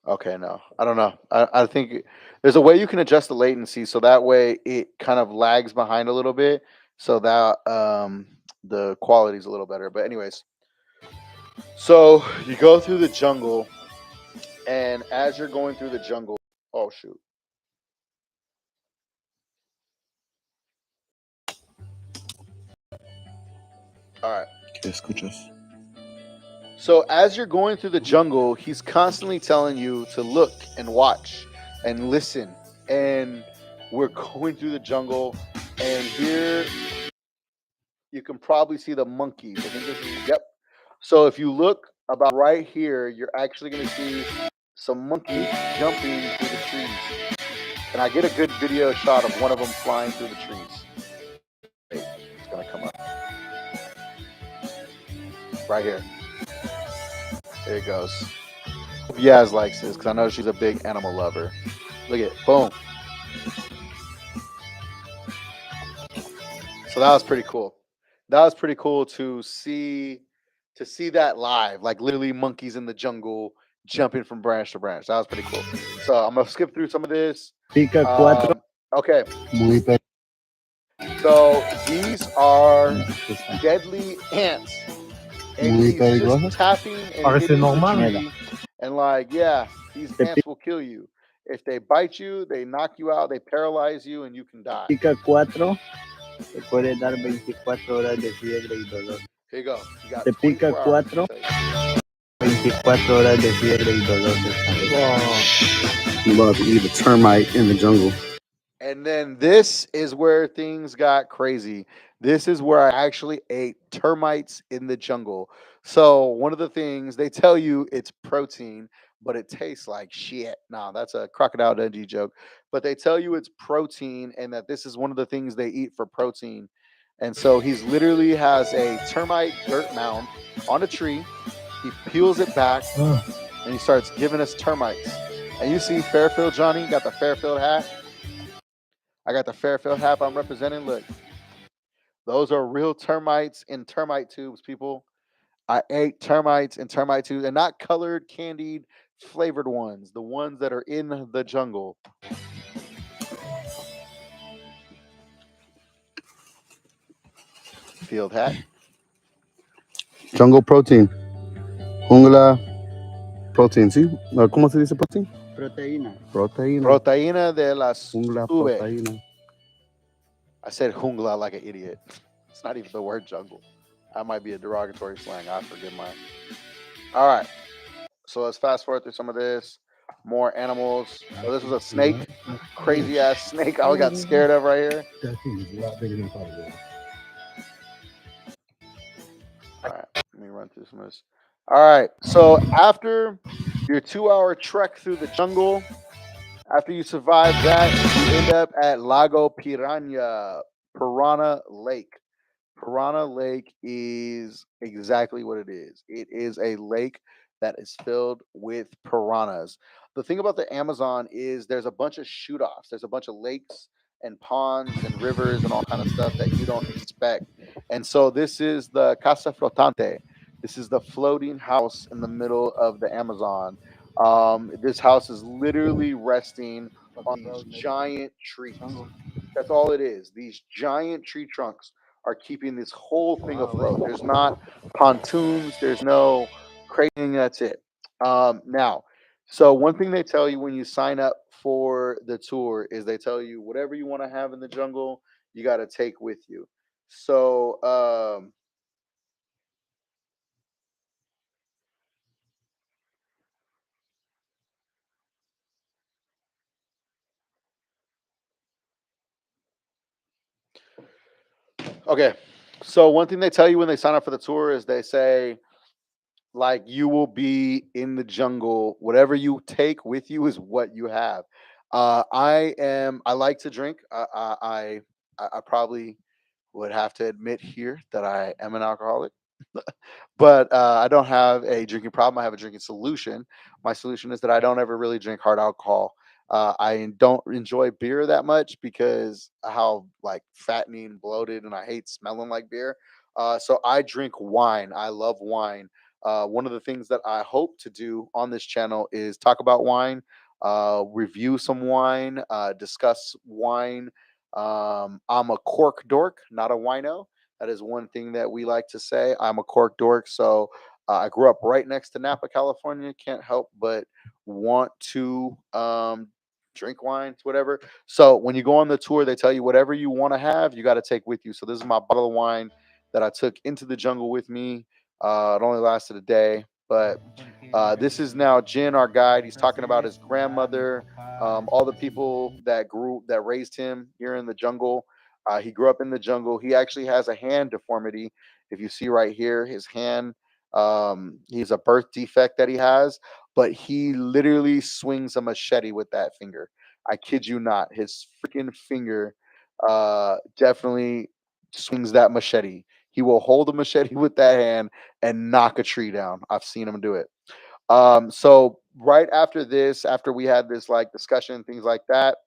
Okay, no, I don't know. I think there's a way you can adjust the latency so that way it kind of lags behind a little bit so that the quality is a little better. But anyways, so you go through the jungle, and as you're going through the jungle, oh shoot. All right. ¿Qué escuchas? So as you're going through the jungle, he's constantly telling you to look and watch and listen. And we're going through the jungle, and here you can probably see the monkeys. I think this is, yep. So if you look about right here, you're actually going to see some monkeys jumping through the trees. And I get a good video shot of one of them flying through the trees. Wait, it's going to come up. Right here. There it goes. Yaz likes this because I know she's a big animal lover. Look at it. Boom. So that was pretty cool. That was pretty cool to see that live, like literally monkeys in the jungle jumping from branch to branch. That was pretty cool. So I'm gonna skip through some of this. Okay. So these are deadly ants. And he's just tapping and hitting the tree, and like, yeah, these ants will kill you. If they bite you, they knock you out, they paralyze you, and you can die. Here you go. You got 24 hours. 24 horas de fiebre y dolor de cabeza. You love to eat a termite in the jungle. And then this is where things got crazy. This is where I actually ate termites in the jungle. So one of the things they tell you it's protein, but it tastes like shit. Nah, that's a Crocodile Dundee joke. But they tell you it's protein and that this is one of the things they eat for protein. And so he's literally has a termite dirt mound on a tree. He peels it back and he starts giving us termites. And you see Fairfield Jonny got the Fairfield hat. I got the Fairfield hat I'm representing. Look, those are real termites in termite tubes, people. I ate termites and termite tubes, and not colored, candied, flavored ones. The ones that are in the jungle. Field hat. Jungle protein. Jungla protein, ¿sí? ¿Cómo se dice protein? Proteína. Proteína. Proteína de la Jungla sube. proteína. I said jungla like an idiot. It's not even the word jungle. That might be a derogatory slang. I forget mine. All right. So let's fast forward through some of this. More animals. So this was a snake. Crazy ass snake I got scared of right here. That thing is a lot bigger than I thought it was. All right. Let me run through some of this. All right. So after your 2-hour trek through the jungle, after you survive that, you end up at Lago Piranha Lake. Piranha Lake is exactly what it is. It is a lake that is filled with piranhas. The thing about the Amazon is there's a bunch of shoot offs. There's a bunch of lakes and ponds and rivers and all kind of stuff that you don't expect. And so this is the Casa Flotante. This is the floating house in the middle of the Amazon. This house is literally resting on these giant trees. That's all it is. These giant tree trunks are keeping this whole thing afloat. There's not pontoons. There's no crazy thing. That's it. Now, so one thing they tell you when you sign up for the tour is they tell you whatever you want to have in the jungle, you got to take with you. So, okay. So one thing they tell you when they sign up for the tour is they say, like, you will be in the jungle. Whatever you take with you is what you have. I like to drink. I probably would have to admit here that I am an alcoholic. But I don't have a drinking problem. I have a drinking solution. My solution is that I don't ever really drink hard alcohol. I don't enjoy beer that much because how like fattening, bloated, and I hate smelling like beer. So I drink wine. I love wine. One of the things that I hope to do on this channel is talk about wine, review some wine, discuss wine. I'm a cork dork, not a wino. That is one thing that we like to say. I'm a cork dork. So I grew up right next to Napa, California. Can't help but want to drink wine, whatever. So when you go on the tour, they tell you whatever you want to have, you got to take with you. So this is my bottle of wine that I took into the jungle with me. It only lasted a day, but this is now Jin, our guide. He's talking about his grandmother, all the people that raised him here in the jungle. He grew up in the jungle. He actually has a hand deformity. If you see right here, his hand, he's a birth defect that he has, but he literally swings a machete with that finger. I kid you not. His freaking finger definitely swings that machete. He will hold a machete with that hand and knock a tree down. I've seen him do it. So right after this, after we had this like discussion, things like that,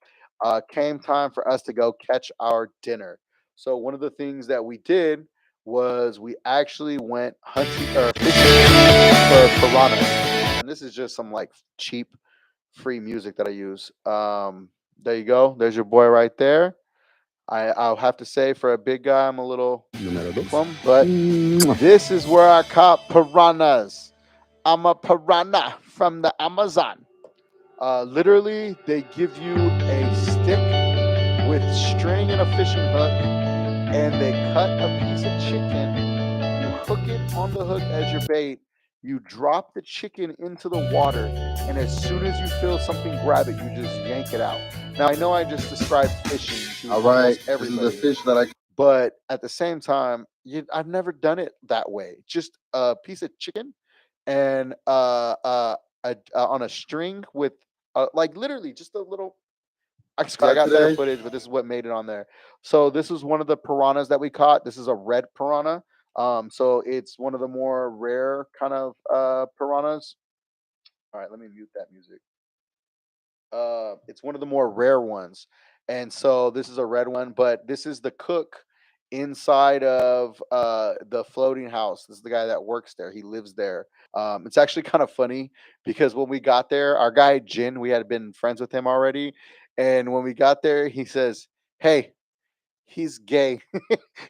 came time for us to go catch our dinner. So one of the things that we did was we actually went hunting or fishing for piranhas. And this is just some like cheap free music that I use. There you go. There's your boy right there. I'll have to say for a big guy, I'm a little plumb, but this is where I caught piranhas. I'm a piranha from the Amazon. Literally, they give you a stick with string and a fishing hook, and they cut a piece of chicken. You hook it on the hook as your bait. You drop the chicken into the water, and as soon as you feel something grab it, you just yank it out. Now, I know I just described fishing to All right, almost this everybody, is the fish that I but at the same time, I've never done it that way. Just a piece of chicken and on a string with like literally just a little. Actually, I got better Today, footage, but this is what made it on there. So this was one of the piranhas that we caught. This is a red piranha. So it's one of the more rare kind of piranhas. All right, let me mute that music. It's one of the more rare ones, and so this is a red one. But this is the cook inside of the floating house. This is the guy that works there. He lives there. It's actually kind of funny because when we got there, our guy Jin, we had been friends with him already, and when we got there, he says, "Hey, he's gay."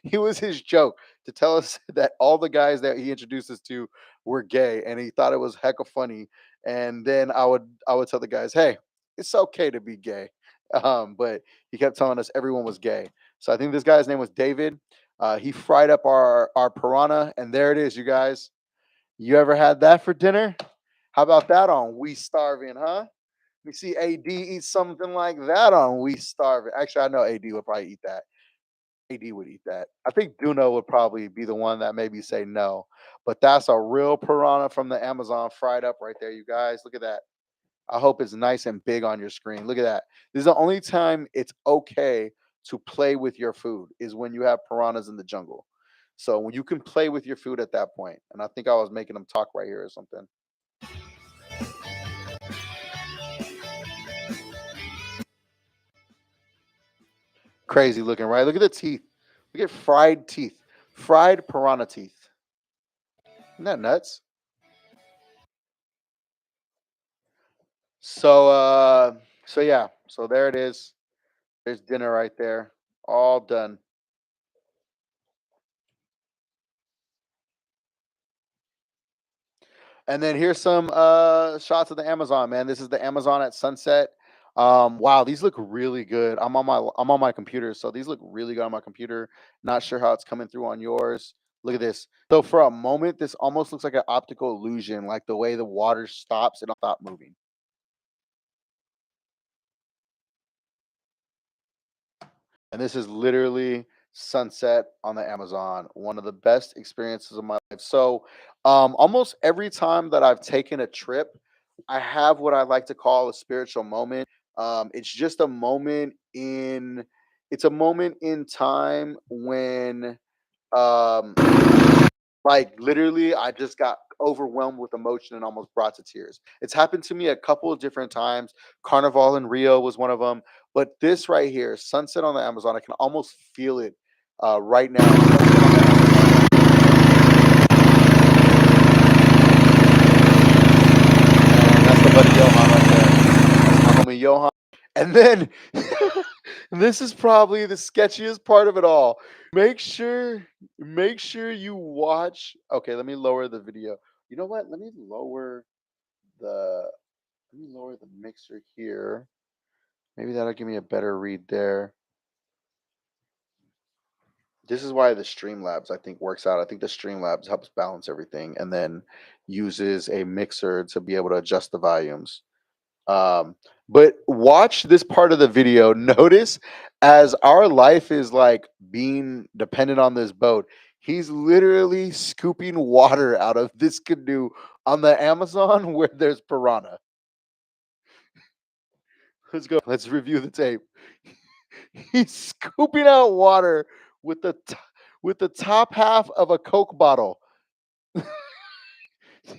He was his joke to tell us that all the guys that he introduced us to were gay, and he thought it was hecka funny. And then I would tell the guys, "Hey, it's okay to be gay," but he kept telling us everyone was gay. So I think this guy's name was David. He fried up our piranha, and there it is, you guys. You ever had that for dinner? How about that on We Starving, huh? We see AD eat something like that on We Starving. Actually, I know AD would probably eat that. AD would eat that. I think Duno would probably be the one that maybe say no. But that's a real piranha from the Amazon fried up right there, you guys. Look at that. I hope it's nice and big on your screen. Look at that. This is the only time it's okay to play with your food is when you have piranhas in the jungle. So when you can play with your food at that point. And I think I was making them talk right here or something. Crazy looking, right? Look at the teeth. Look at fried teeth. Fried piranha teeth. Isn't that nuts? So so yeah, so there it is. There's dinner right there. All done. And then here's some shots of the Amazon, man. This is the Amazon at sunset. Wow, these look really good. I'm on my computer, so these look really good on my computer. Not sure how it's coming through on yours. Look at this. So for a moment, this almost looks like an optical illusion, like the way the water stops and stop moving. And this is literally sunset on the Amazon. One of the best experiences of my life. So, almost every time that I've taken a trip, I have what I like to call a spiritual moment. It's just a moment in, it's a moment in time when, um, like literally, I just got overwhelmed with emotion and almost brought to tears. It's happened to me a couple of different times. Carnival in Rio was one of them, but this right here, Sunset on the Amazon, I can almost feel it right now. Sunset on the Amazon. And that's the buddy Johan right there. That's my homie Johan. And then this is probably the sketchiest part of it all. Make sure, make sure you watch. Okay, let me lower the video. You know what? The let me lower the mixer here. Maybe that'll give me a better read there. This is why the Streamlabs I think works out. I think the Streamlabs helps balance everything and then uses a mixer to be able to adjust the volumes. But watch this part of the video. Notice as our life is like being dependent on this boat, he's literally scooping water out of this canoe on the Amazon where there's piranha. Let's go. Let's review the tape. He's scooping out water with with the top half of a Coke bottle.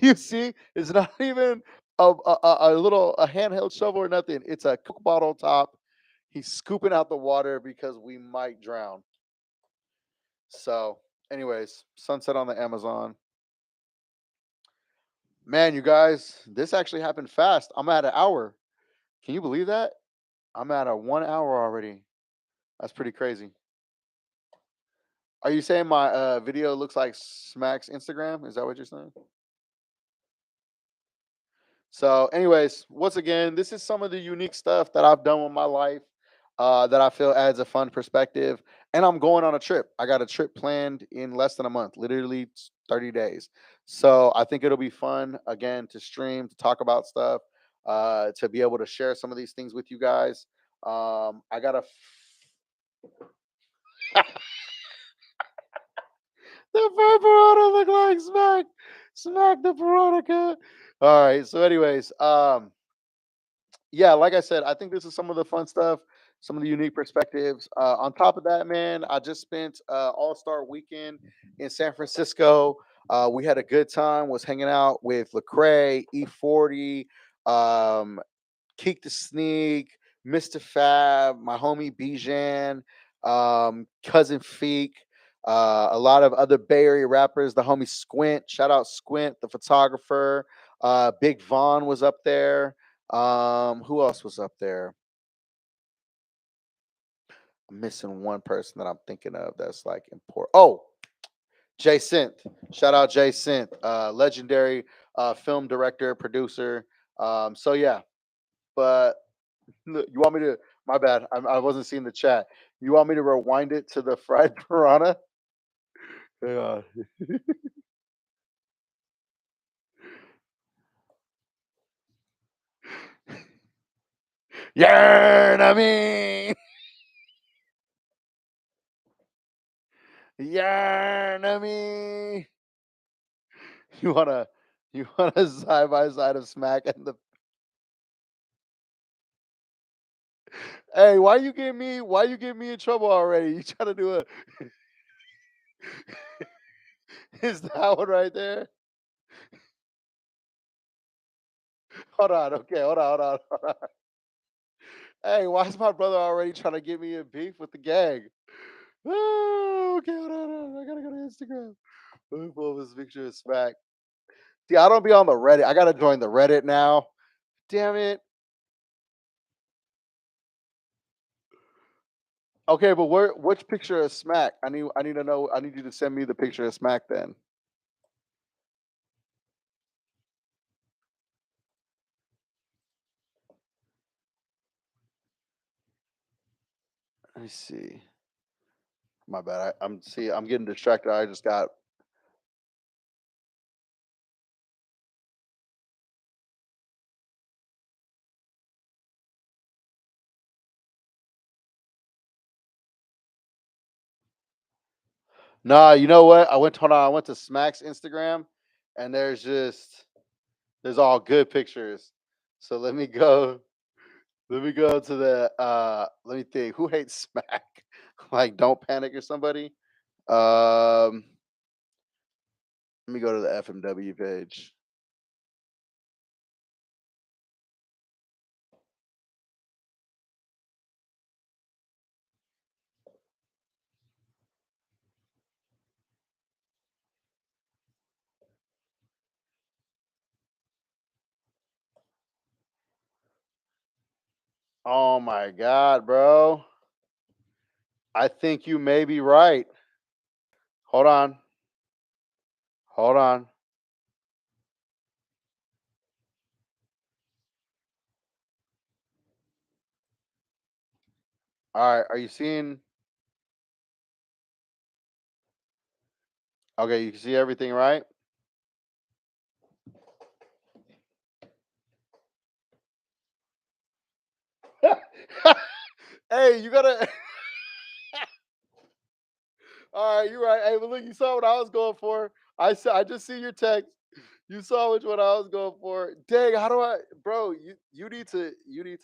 You see, it's not even a little a handheld shovel or nothing. It's a Coke bottle top. He's scooping out the water because we might drown. So, anyways, sunset on the Amazon. Man, you guys, this actually happened fast. I'm at an hour. Can you believe that? I'm at a 1 hour already. That's pretty crazy. Are you saying my video looks like Smac's Instagram? Is that what you're saying? So, anyways, once again, this is some of the unique stuff that I've done with my life that I feel adds a fun perspective. And I'm going on a trip. I got a trip planned in less than a month, literally 30 days. So I think it'll be fun again to stream, to talk about stuff, to be able to share some of these things with you guys. I got a The fur piranha look like Smac. Smack the piranha. All right. So, anyways, yeah, like I said, I think this is some of the fun stuff, some of the unique perspectives. On top of that, man, I just spent All Star Weekend in San Francisco. We had a good time. Was hanging out with Lecrae, E40, um, Keek the Sneak, Mr. Fab, my homie Bijan, cousin Feek, a lot of other Bay Area rappers. The homie Squint, shout out Squint, the photographer. Big Vaughn was up there. Who else was up there? I'm missing one person that I'm thinking of that's like important. Oh, Jay Synth. Shout out Jay Synth, legendary film director, producer. So yeah, but you want me to? My bad. I wasn't seeing the chat. You want me to rewind it to the fried piranha? Hang on. Yarn, I mean, yarn, I mean. You wanna, you wanna side by side of Smack and the. Hey, why you get me? Why you get me in trouble already? You trying to do a? Is that one right there? Hold on. Okay, hold on. Hey, why is my brother already trying to get me in beef with the gang? Oh, okay, hold on. I gotta go to Instagram. Let me pull up this picture of Smack. See, I don't be on the Reddit. I gotta join the Reddit now. Damn it. Okay, but where? Which picture of Smack? I need to know. I need you to send me the picture of Smack then. Let me see. My bad. I'm getting distracted. I just got. Nah, you know what? Hold on. I went to Smack's Instagram, and there's all good pictures. So let me go. Let me go to the. Let me think. Who hates Smack? Like, don't panic or somebody. Um, Let me go to the FMW page. Oh my god, bro. I think you may be right. Hold on. Hold on. All right. Are you seeing? Okay, you can see everything, right? Hey, you gotta. All right, you're right. Hey, but look, you saw what I was going for. I just see your text. You saw which one I was going for. Dang, how do I, bro? You need to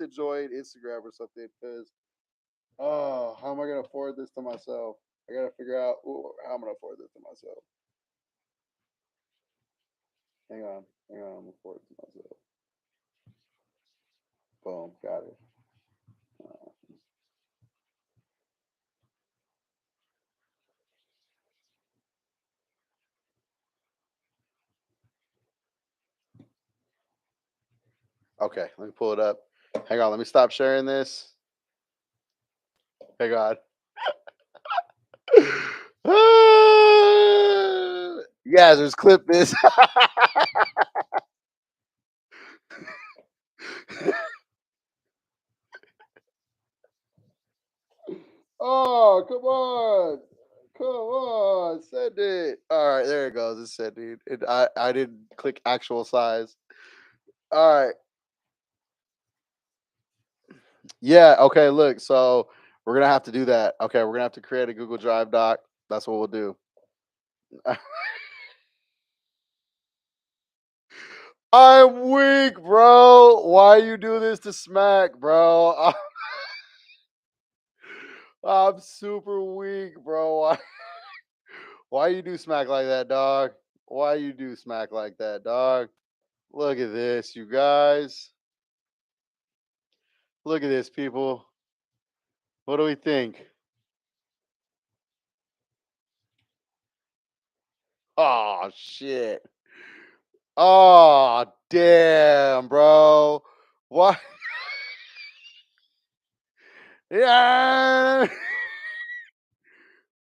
join Instagram or something because oh, how am I gonna forward this to myself? I gotta figure out how I'm gonna forward this to myself. Hang on, I'm gonna forward it to myself. Boom, got it. Okay, let me pull it up. Hang on, let me stop sharing this. Hang on. Yeah, just clip this. Oh, come on. Come on. Send it. All right, there it goes. It said, dude. I didn't click actual size. All right. Yeah. Okay. Look. So we're gonna have to do that. Okay. We're gonna have to create a Google Drive doc. That's what we'll do. I'm weak, bro. Why you do this to Smac, bro? I'm super weak, bro. Why you do Smac like that, dog? Why you do Smac like that, dog? Look at this, you guys. Look at this, people. What do we think? Oh shit. Oh damn, bro. What? Yeah.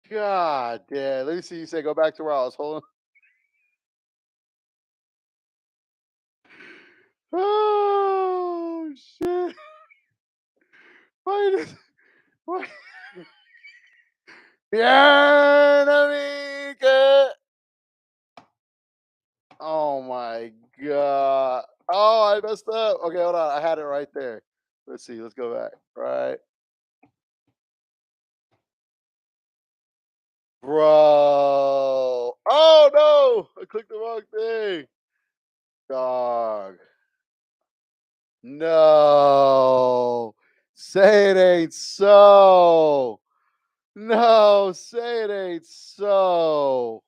God damn. Let me see you say go back to where I was holding. Oh shit. Why did why? Yeah, Namika. Oh my god. Oh, I messed up. Okay, hold on. I had it right there. Let's see. Let's go back. Right. Bro. Oh no. I clicked the wrong thing. Dog. No. Say it ain't so. No, say it ain't so.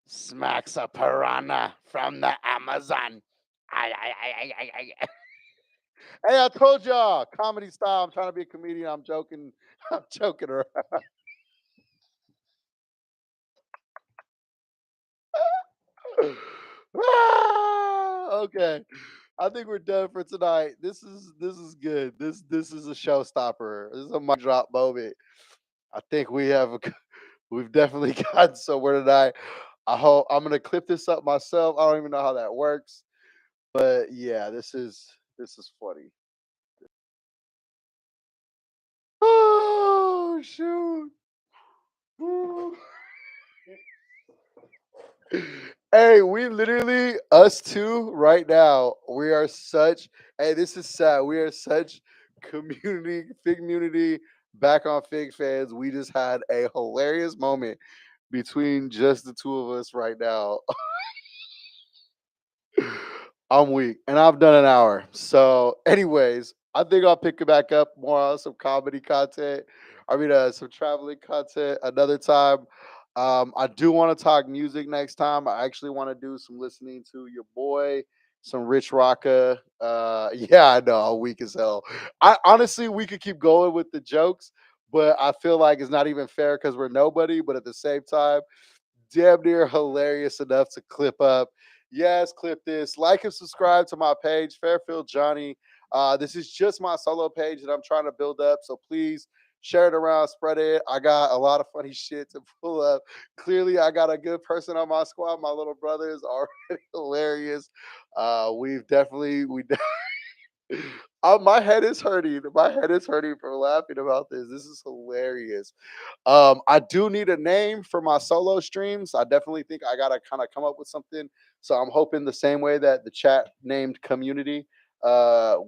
Smacks a piranha from the Amazon. Ay. Hey, I told y'all, comedy style. I'm trying to be a comedian. I'm joking. I'm joking around. Okay. I think we're done for tonight. This is good. This is a showstopper. This is a mic drop moment. I think we've definitely gotten somewhere tonight. I hope I'm gonna clip this up myself. I don't even know how that works, but yeah, this is funny. Oh shoot! Hey, we literally us two right now. We are such. Hey, this is sad. We are such community back on Fig fans. We just had a hilarious moment between just the two of us right now. I'm weak, and I've done an hour. So, anyways, I think I'll pick it back up more on some comedy content. I mean, some traveling content another time. I do want to talk music next time. I actually want to do some listening to your boy, some Rich Rocka. Yeah, I know, I'm weak as hell. I honestly, we could keep going with the jokes, but I feel like it's not even fair because we're nobody. But at the same time, damn near hilarious enough to clip up. Yes, clip this. Like and subscribe to my page, Fairfield Jonny. This is just my solo page that I'm trying to build up. So please share it around, spread it. I got a lot of funny shit to pull up. Clearly, I got a good person on my squad. My little brother is already hilarious. We my head is hurting. My head is hurting from laughing about this. This is hilarious. I do need a name for my solo streams. I definitely think I gotta kind of come up with something. So I'm hoping the same way that the chat named community,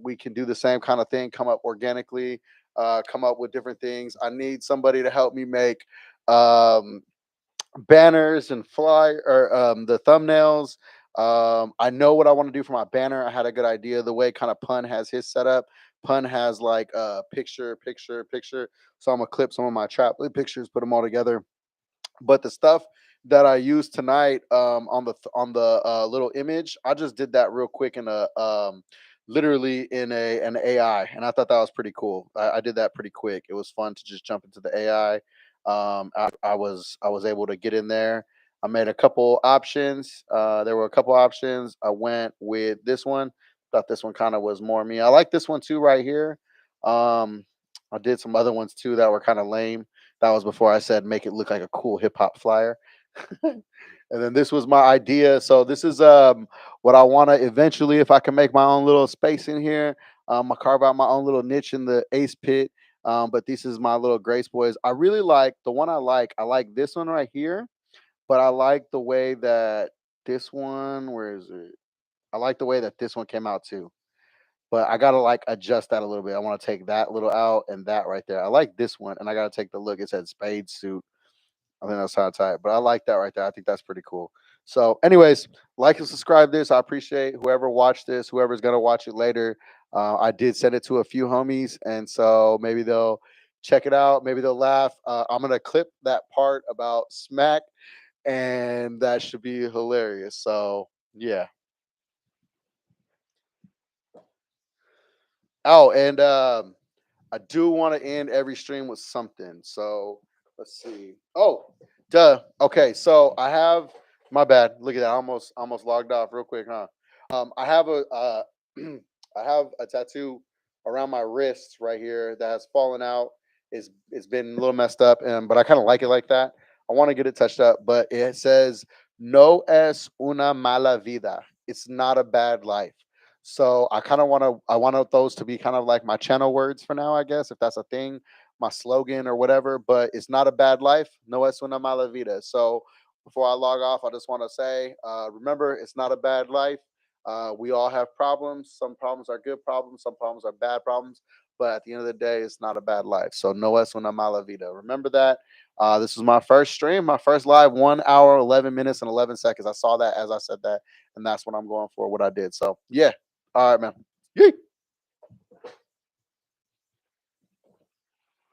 we can do the same kind of thing. Come up organically, come up with different things. I need somebody to help me make um, banners and fly or the thumbnails. I know what I want to do for my banner. I had a good idea. The way kind of Pun has his setup. Pun has like picture. So I'm gonna clip some of my traplet pictures, put them all together. But the stuff that I used tonight on the little image, I just did that real quick in a literally in a an AI, and I thought that was pretty cool. I did that pretty quick. It was fun to just jump into the AI. I was able to get in there. I made a couple options. There were a couple options. I went with this one. Thought this one kind of was more me. I like this one too right here. Um, I did some other ones too that were kind of lame. That was before I said make it look like a cool hip hop flyer. And then this was my idea. So this is what I want to eventually, if I can make my own little space in here, I carve out my own little niche in the ace pit. But this is my little Grace Boys. I really like the one I like. I like this one right here, but I like the way that this one, where is it? I like the way that this one came out too. But I gotta like adjust that a little bit. I want to take that little out and that right there. I like this one, and I gotta take the look. It said spade suit. I think that's how it's tight. But I like that right there. I think that's pretty cool. So, anyways, like and subscribe this. I appreciate whoever watched this, whoever's gonna watch it later. I did send it to a few homies, and so maybe they'll check it out. Maybe they'll laugh. I'm gonna clip that part about Smac, and that should be hilarious. So, yeah. Oh, and I do want to end every stream with something. So let's see. Oh, duh. Okay, so I have my bad. Look at that. I almost logged off real quick, huh? I have a I have a tattoo around my wrist right here that has fallen out. It's been a little messed up, and but I kind of like it like that. I want to get it touched up, but it says "No es una mala vida." It's not a bad life. So I kind of I want those to be kind of like my channel words for now, I guess, if that's a thing, my slogan or whatever. But it's not a bad life. No es una mala vida. So before I log off, I just want to say, remember, it's not a bad life. We all have problems. Some problems are good problems. Some problems are bad problems. But at the end of the day, it's not a bad life. So no es una mala vida. Remember that. This was my first stream, my first live, 1 hour, 11 minutes, and 11 seconds. I saw that as I said that, and that's what I'm going for, what I did. So, yeah. All right, man. Yee.